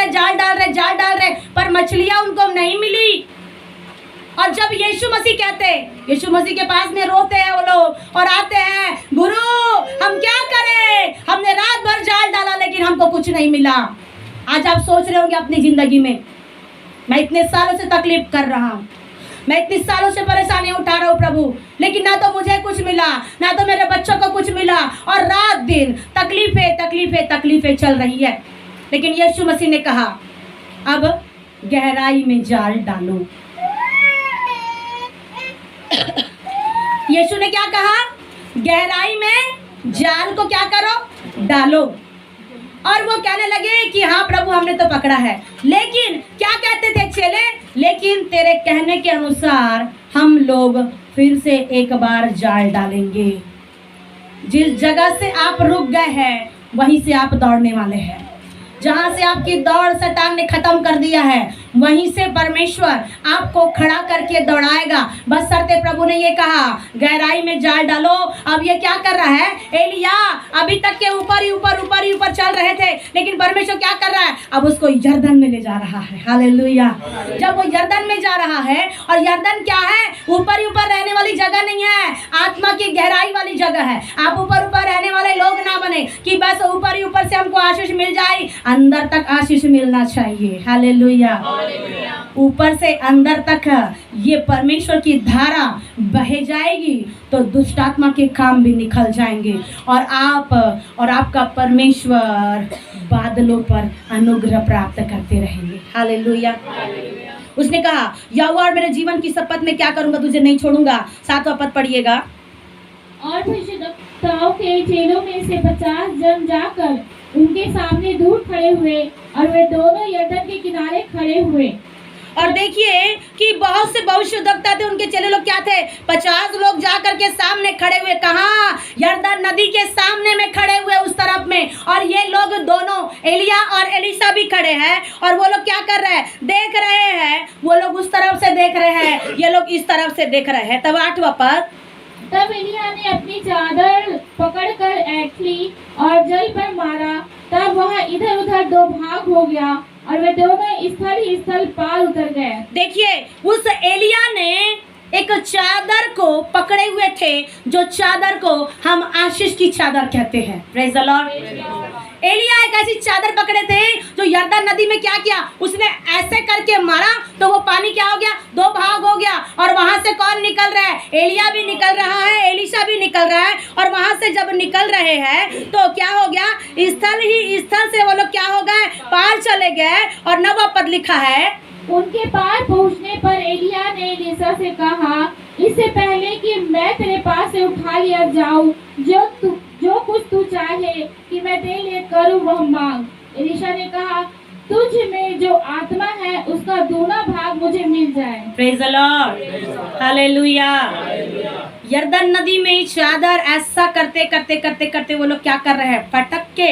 रहे, पर मछलियां उनको नहीं मिली। और जब यीशु मसीह के पास में रोते हैं वो लोग और आते हैं, गुरु हम क्या करें, हमने रात भर जाल डाला लेकिन हमको कुछ नहीं मिला। आज आप सोच रहे होंगे अपनी जिंदगी में, मैं इतने सालों से तकलीफ कर रहा हूँ, मैं इतने सालों से परेशानी उठा रहा हूँ प्रभु, लेकिन ना तो मुझे कुछ मिला, ना तो मेरे बच्चों को कुछ मिला, और रात दिन तकलीफें चल रही है। लेकिन यीशु मसीह ने कहा, अब गहराई में जाल डालो। यीशु ने क्या कहा? गहराई में जाल को क्या करो? डालो। और वो कहने लगे कि हाँ प्रभु हमने तो पकड़ा है। लेकिन क्या कहते थे चेले? लेकिन तेरे कहने के अनुसार हम लोग फिर से एक बार जाल डालेंगे। जिस जगह से आप रुक गए हैं वहीं से आप दौड़ने वाले हैं। जहाँ से आपकी दौड़ शैतान ने खत्म कर दिया है वहीं से परमेश्वर आपको खड़ा करके दौड़ाएगा। बस शर्ते प्रभु ने ये कहा, गहराई में जाल डालो। अब ये क्या कर रहा है? एलिय्याह अभी तक के ऊपर ही ऊपर चल रहे थे, लेकिन परमेश्वर क्या कर रहा है? अब उसको यरदन में ले जा रहा है। हालेलुया। जब वो यरदन में जा रहा है, और यरदन क्या है? ऊपर ही ऊपर रहने वाली जगह नहीं है, आत्मा की गहराई वाली जगह है। आप ऊपर रहने वाले लोग ना बने कि बस ऊपर ही ऊपर से हमको आशीष मिल जाए, अंदर तक आशीष मिलना चाहिए। हालेलुया। ऊपर से अंदर तक ये परमेश्वर की धारा बहे जाएगी तो दुष्ट आत्मा के काम भी निकल जाएंगे, और आप और आपका परमेश्वर बादलों पर अनुग्रह प्राप्त करते रहेंगे। हालेलुया। उसने कहा, यहोवा मेरे जीवन की शपथ में क्या करूंगा, तुझे नहीं छोड़ूंगा। 7वां पद पढ़िएगा। और भविष्यद्वक्ताओं के चेलों में से 50 जन जाकर उनके सामने दूर खड़े हुए, और वे दोनों यरदन के किनारे खड़े हुए। और देखिए कि बहुत से भविष्यद्वक्ता थे, उनके चेले लोग क्या थे? 50 लोग जाकर के सामने खड़े हुए। कहाँ? यरदन नदी के सामने में खड़े हुए उस तरफ में, और ये लोग दोनों एलिया और एलिशा भी खड़े हैं, और वो लोग क्या कर रहे हैं, देख रहे हैं। वो लोग उस तरफ से देख रहे हैं, ये लोग इस तरफ से देख रहे हैं। तब 8वां पद, तब एलिया ने अपनी चादर पकड़कर ऐंठ ली और जल पर मारा, तब वह इधर उधर दो भाग हो गया और वे दोनों स्थल ही स्थल पार उतर गए। देखिए, उस एलिया ने एक चादर को पकड़े हुए थे, जो चादर को हम आशीष की चादर कहते हैं। Praise the Lord. एलिया एक ऐसी चादर पकड़े थे जो यरदन नदी में क्या किया, उसने ऐसे करके मारा तो वो पानी क्या हो गया, दो भाग हो गया। और वहां से कौन निकल रहा है, एलिया भी निकल रहा है, एलिशा भी निकल रहा है। और वहां से जब निकल रहे हैं तो क्या हो गया, स्थल से वो लोग क्या हो गए, पार चले गए। और 9वां पद लिखा है, उनके पार पहुंचने पर एलिया ने एलीशा से कहा, इससे पहले कि मैं तेरे पास से उठा लिया जाऊं, जो कुछ तू चाहे कि मैं तेरे लिए करूं वह मांग। एलीशा ने कहा, तुझ में जो आत्मा है उसका दूना भाग मुझे मिल जाए। Praise the Lord, hallelujah. यरदन नदी में ही चादर ऐसा करते करते करते करते वो लोग क्या कर रहे हैं, फटक के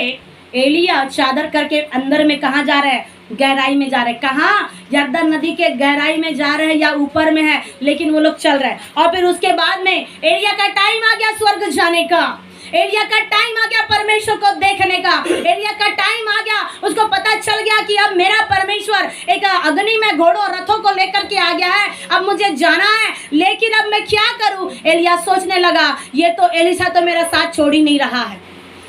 एलिया चादर करके अंदर में कहाँ जा रहे हैं, गहराई में जा रहे हैं। कहाँ, यरदन नदी के गहराई में जा रहे हैं या ऊपर में है, लेकिन वो लोग चल रहे हैं। और फिर उसके बाद में एलिया का टाइम आ गया स्वर्ग जाने का, एलिया का टाइम आ गया परमेश्वर को देखने का, एलिया का टाइम आ गया। उसको पता चल गया कि अब मेरा परमेश्वर एक अग्नि में घोड़ों रथों को लेकर के आ गया है, अब मुझे जाना है, लेकिन अब मैं क्या करूं। एलिया सोचने लगा, ये तो एलीशा तो मेरा साथ छोड़ ही नहीं रहा है।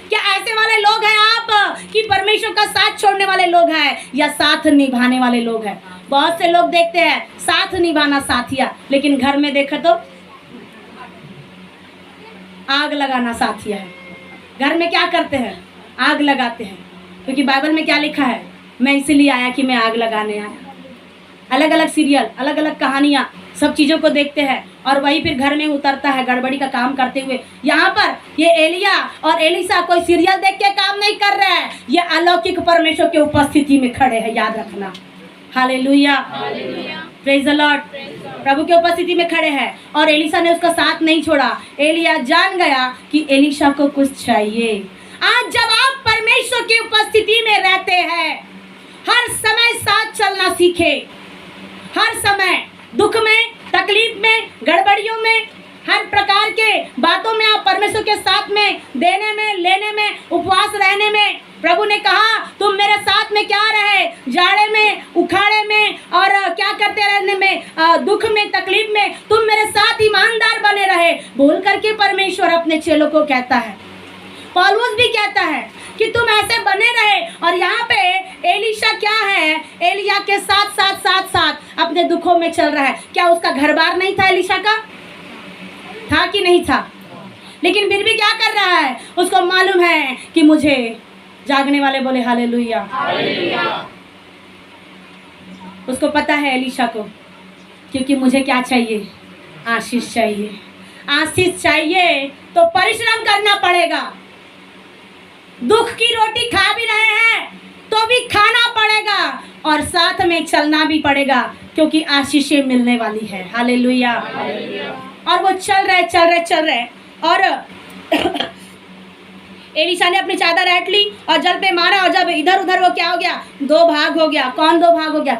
क्या ऐसे वाले लोग हैं आप कि परमेश्वर का साथ छोड़ने वाले लोग हैं या साथ निभाने वाले लोग हैं? बहुत से लोग देखते हैं साथ निभाना साथिया, लेकिन घर में देखे तो आग लगाना साथिया है। घर में क्या करते हैं, आग लगाते हैं, क्योंकि बाइबल में क्या लिखा है, मैं इसलिए आया कि मैं आग लगाने आया। अलग अलग सीरियल, अलग अलग कहानियाँ, सब चीज़ों को देखते हैं और वही फिर घर में उतरता है गड़बड़ी का काम करते हुए। यहाँ पर ये एलिया और एलीशा कोई सीरियल देख के काम नहीं कर रहे हैं, ये अलौकिक परमेश्वर के उपस्थिति में खड़े हैं, याद रखना। Hallelujah, praise the lord. प्रभु के उपस्थिति में खड़े हैं और एलीशा ने उसका साथ नहीं छोड़ा। एलिया जान गया कि एलीशा को कुछ चाहिए। आज जब आप परमेश्वर की उपस्थिति में रहते हैं, हर समय साथ चलना सीखे। हर समय दुख में, तकलीफ में, गड़बड़ियों में, हर प्रकार के बातों में आप परमेश्वर के साथ में, देने में, लेने में, उपवास रहने में। प्रभु ने कहा तुम मेरे साथ में क्या रहे, जाड़े में, उखाड़े में और क्या करते रहने में, दुख में, तकलीफ में तुम मेरे साथ ईमानदार बने रहे। बोल करके परमेश्वर अपने चेलों को कहता है। पौलुस भी कहता है कि तुम ऐसे बने रहे। और यहाँ पे एलीशा क्या है, एलिया के साथ साथ साथ साथ अपने दुखों में चल रहा है। क्या उसका घर बार नहीं था, एलीशा का था कि नहीं था? लेकिन फिर भी क्या कर रहा है, उसको मालूम है कि मुझे, जागने वाले बोले हालेलुया। उसको पता है एलीशा को, क्योंकि मुझे क्या चाहिए, आशीष चाहिए। आशीष चाहिए तो परिश्रम करना पड़ेगा। दुख की रोटी खा भी रहे हैं तो भी खाना पड़ेगा और साथ में चलना भी पड़ेगा, क्योंकि आशीषें मिलने वाली है। हालेलुया। और वो चल रहे और एलीशा ने अपनी चादर ऐंठ ली और जल पे मारा, और जब इधर उधर वो क्या हो गया, दो भाग हो गया। कौन दो भाग हो गया?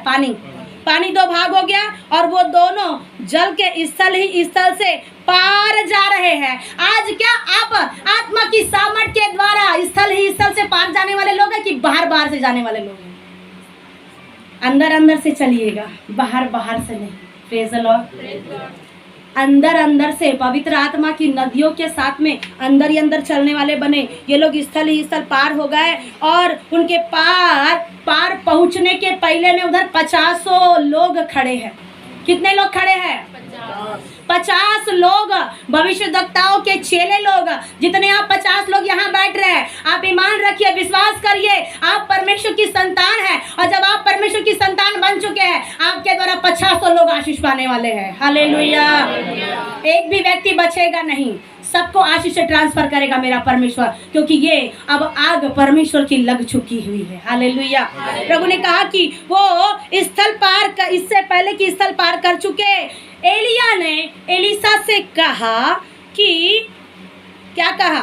पानी दो भाग हो गया। और वो दोनों जल के स्थल से पार जा रहे हैं। आज क्या आप आत्मा की सामर्थ के द्वारा स्थल से पार जाने वाले लोग हैं कि बाहर से जाने वाले लोग हैं? अंदर से चलिएगा, बाहर से नहीं। Praise the Lord. अंदर से पवित्र आत्मा की नदियों के साथ में अंदर ही अंदर चलने वाले बने। ये लोग स्थल ही स्थल पार हो गए और उनके पार पहुंचने के पहले में उधर 50 लोग खड़े हैं। कितने लोग खड़े हैं? 50 लोग, भविष्यद्वक्ताओं के चेले लोग। जितने आप 50 लोग यहाँ बैठ रहे हैं, आप ईमान रखिए, विश्वास करिए, आप परमेश्वर की संतान हैं। और जब आप परमेश्वर की संतान बन चुके हैं, आपके द्वारा 50 लोग आशीष पाने वाले हैं। हालेलुया। एक भी व्यक्ति बचेगा नहीं, सबको आशीष से ट्रांसफर करेगा मेरा परमेश्वर, क्योंकि ये अब आग परमेश्वर की लग चुकी हुई है। हालेलुया। प्रभु ने कहा कि वो इससे पहले कि स्थल पार कर चुके। एलिया ने एलीशा से कहा कि क्या कहा,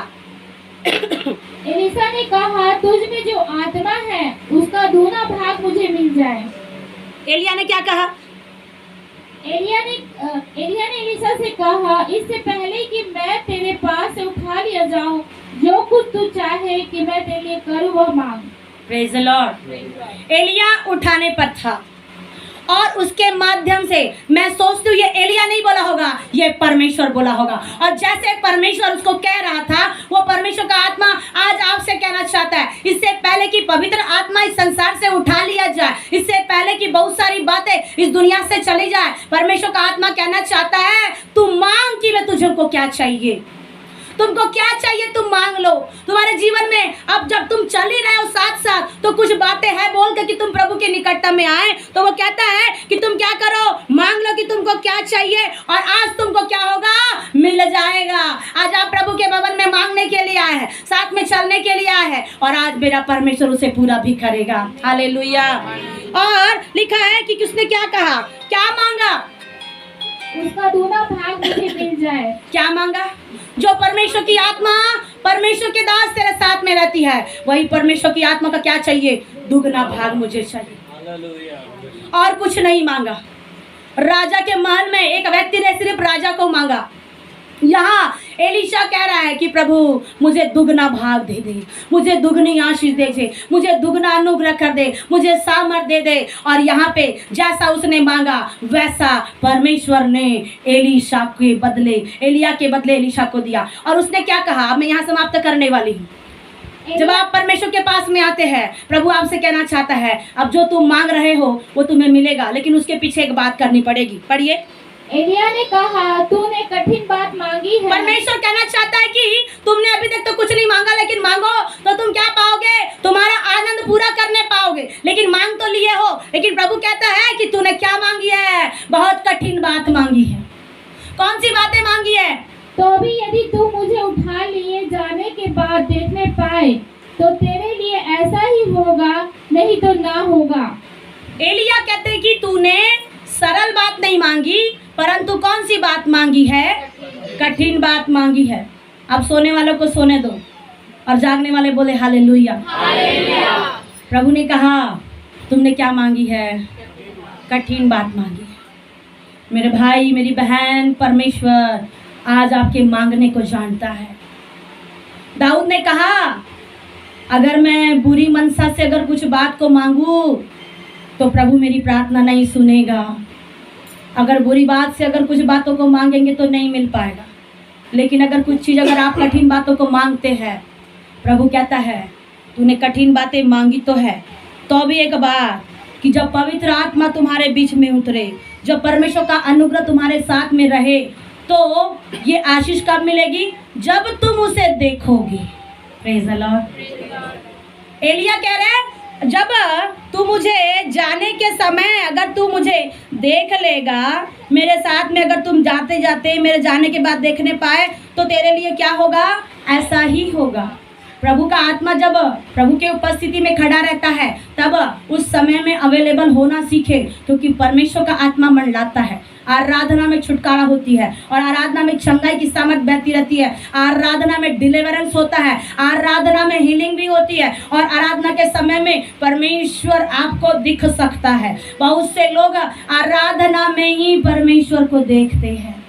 एलिशा ने कहा, तुझ में जो आत्मा है उसका दूना भाग मुझे मिल जाए। एलिया ने क्या कहा? एलिया ने एलिशा से कहा, इससे पहले कि मैं तेरे पास से उठा लिया जाऊं, जो कुछ तू चाहे कि मैं तेरे लिए करूं वह मांग। Praise the Lord. एलिया उठाने पर था और उसके माध्यम से मैं सोचती हूँ ये एलिया नहीं बोला होगा, ये परमेश्वर बोला होगा। और जैसे परमेश्वर उसको कह रहा था, वो परमेश्वर का आत्मा आज आपसे कहना चाहता है, इससे पहले कि पवित्र आत्मा इस संसार से उठा लिया जाए, इससे पहले कि बहुत सारी बातें इस दुनिया से चली जाए, परमेश्वर का आत्मा कहना चाहता है, तू मांग कि मैं तुझको क्या चाहिए, तुमको क्या चाहिए तुम मांग लो। तुम्हारे जीवन में अब जब तुम चल ही रहे हो साथ साथ, तो कुछ बातें हैं बोल कर कि तुम प्रभु के निकटता में आए, तो वो कहता है कि तुम क्या करो, मांग लो कि तुमको क्या चाहिए और आज तुमको क्या होगा, मिल जाएगा। आज आप प्रभु के भवन में मांगने के लिए आए हैं, साथ में चलने के लिए आए हैं और आज मेरा परमेश्वर उसे पूरा भी करेगा। हालेलुया। और लिखा है कि किसने क्या कहा, क्या मांगा, उसका दूना भाग मुझे मिल जाए। क्या मांगा? जो परमेश्वर की आत्मा, परमेश्वर के दास तेरे साथ में रहती है, वही परमेश्वर की आत्मा का क्या चाहिए, दुगना भाग मुझे चाहिए। और कुछ नहीं मांगा। राजा के महल में एक व्यक्ति ने सिर्फ राजा को मांगा। यहाँ एलिशा कह रहा है कि प्रभु मुझे दुगना भाग दे दे, मुझे दुगनी आशीष दे दे, मुझे दुगना अनुग्रह कर दे, मुझे सामर्थ दे दे। और यहाँ पे जैसा उसने मांगा वैसा परमेश्वर ने एलिशा के बदले, एलिया के बदले एलिशा को दिया। और उसने क्या कहा, अब मैं यहाँ समाप्त करने वाली हूँ। जब आप परमेश्वर के पास में आते हैं, प्रभु आपसे कहना चाहता है, अब जो तुम मांग रहे हो वो तुम्हें मिलेगा, लेकिन उसके पीछे एक बात करनी पड़ेगी। पढ़िए। एलिया ने कहा, तूने कठिन बात मांगी है। परमेश्वर कहना चाहता है कि तुमने अभी तक तो कुछ नहीं मांगा, लेकिन मांगो तो तुम क्या पाओगे, तुम्हारा आनंद पूरा करने पाओगे। लेकिन मांग तो लिए हो, लेकिन प्रभु कहता है कि तूने क्या मांगी है, बहुत कठिन बात मांगी है। कौन सी बातें मांगी है? तो भी यदि तू मुझे उठा लिए जाने के बाद देखने पाए तो तेरे लिए ऐसा ही होगा, नहीं तो ना होगा। एलिया कहते हैं कि तूने सरल बात नहीं मांगी, परंतु कौन सी बात मांगी है, कठिन बात मांगी है। अब सोने वालों को सोने दो और जागने वाले बोले हालेलुया। प्रभु ने कहा तुमने क्या मांगी है, कठिन बात मांगी है। मेरे भाई मेरी बहन, परमेश्वर आज आपके मांगने को जानता है। दाऊद ने कहा अगर मैं बुरी मनसा से अगर कुछ बात को मांगू तो प्रभु मेरी प्रार्थना नहीं सुनेगा। अगर बुरी बात से अगर कुछ बातों को मांगेंगे तो नहीं मिल पाएगा। लेकिन अगर कुछ चीज़ अगर आप कठिन बातों को मांगते हैं, प्रभु कहता है तूने कठिन बातें मांगी तो है, तो भी एक बार कि जब पवित्र आत्मा तुम्हारे बीच में उतरे, जब परमेश्वर का अनुग्रह तुम्हारे साथ में रहे, तो ये आशीष कब मिलेगी, जब तुम उसे देखोगे। Praise the Lord. एलिया कह रहे हैं जब तू मुझे जाने के समय अगर तू मुझे देख लेगा, मेरे साथ में अगर तुम जाते जाते मेरे जाने के बाद देखने पाए तो तेरे लिए क्या होगा, ऐसा ही होगा। प्रभु का आत्मा जब प्रभु के उपस्थिति में खड़ा रहता है तब उस समय में अवेलेबल होना सीखे, क्योंकि परमेश्वर का आत्मा मंडलाता है। आराधना में छुटकारा होती है और आराधना में चंगाई की सामर्थ बहती रहती है। आराधना में डिलीवरेंस होता है, आराधना में हीलिंग भी होती है और आराधना के समय में परमेश्वर आपको दिख सकता है। बहुत से लोग आराधना में ही परमेश्वर को देखते हैं।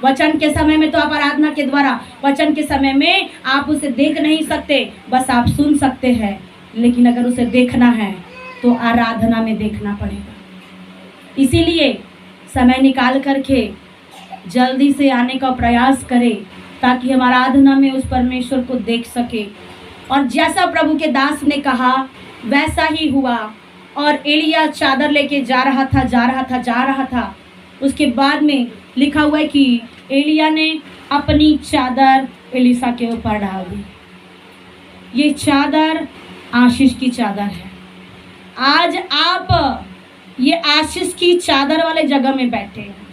वचन के समय में तो आप आराधना के द्वारा, वचन के समय में आप उसे देख नहीं सकते, बस आप सुन सकते हैं। लेकिन अगर उसे देखना है तो आराधना में देखना पड़ेगा। इसीलिए समय निकाल करके जल्दी से आने का प्रयास करें ताकि हम आराधना में उस परमेश्वर को देख सके। और जैसा प्रभु के दास ने कहा वैसा ही हुआ। और एलिया चादर लेके जा रहा था। उसके बाद में लिखा हुआ है कि एलिया ने अपनी चादर एलिशा के ऊपर डाल दी। ये चादर आशीष की चादर है। आज आप ये आशीष की चादर वाले जगह में बैठे हैं।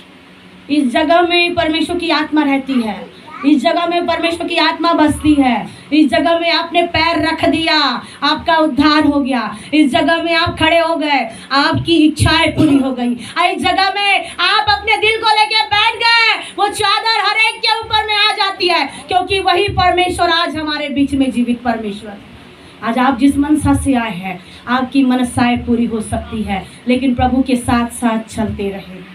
इस जगह में परमेश्वर की आत्मा रहती है, इस जगह में परमेश्वर की आत्मा बसती है। इस जगह में आपने पैर रख दिया, आपका उद्धार हो गया। इस जगह में आप खड़े हो गए, आपकी इच्छाएं पूरी हो गई। इस जगह में आप अपने दिल को लेके बैठ गए, वो चादर हर एक के ऊपर में आ जाती है, क्योंकि वही वही परमेश्वर आज हमारे बीच में जीवित परमेश्वर। आज आप जिस मनसा से आए हैं, आपकी मनसाएं पूरी हो सकती है, लेकिन प्रभु के साथ साथ चलते रहे।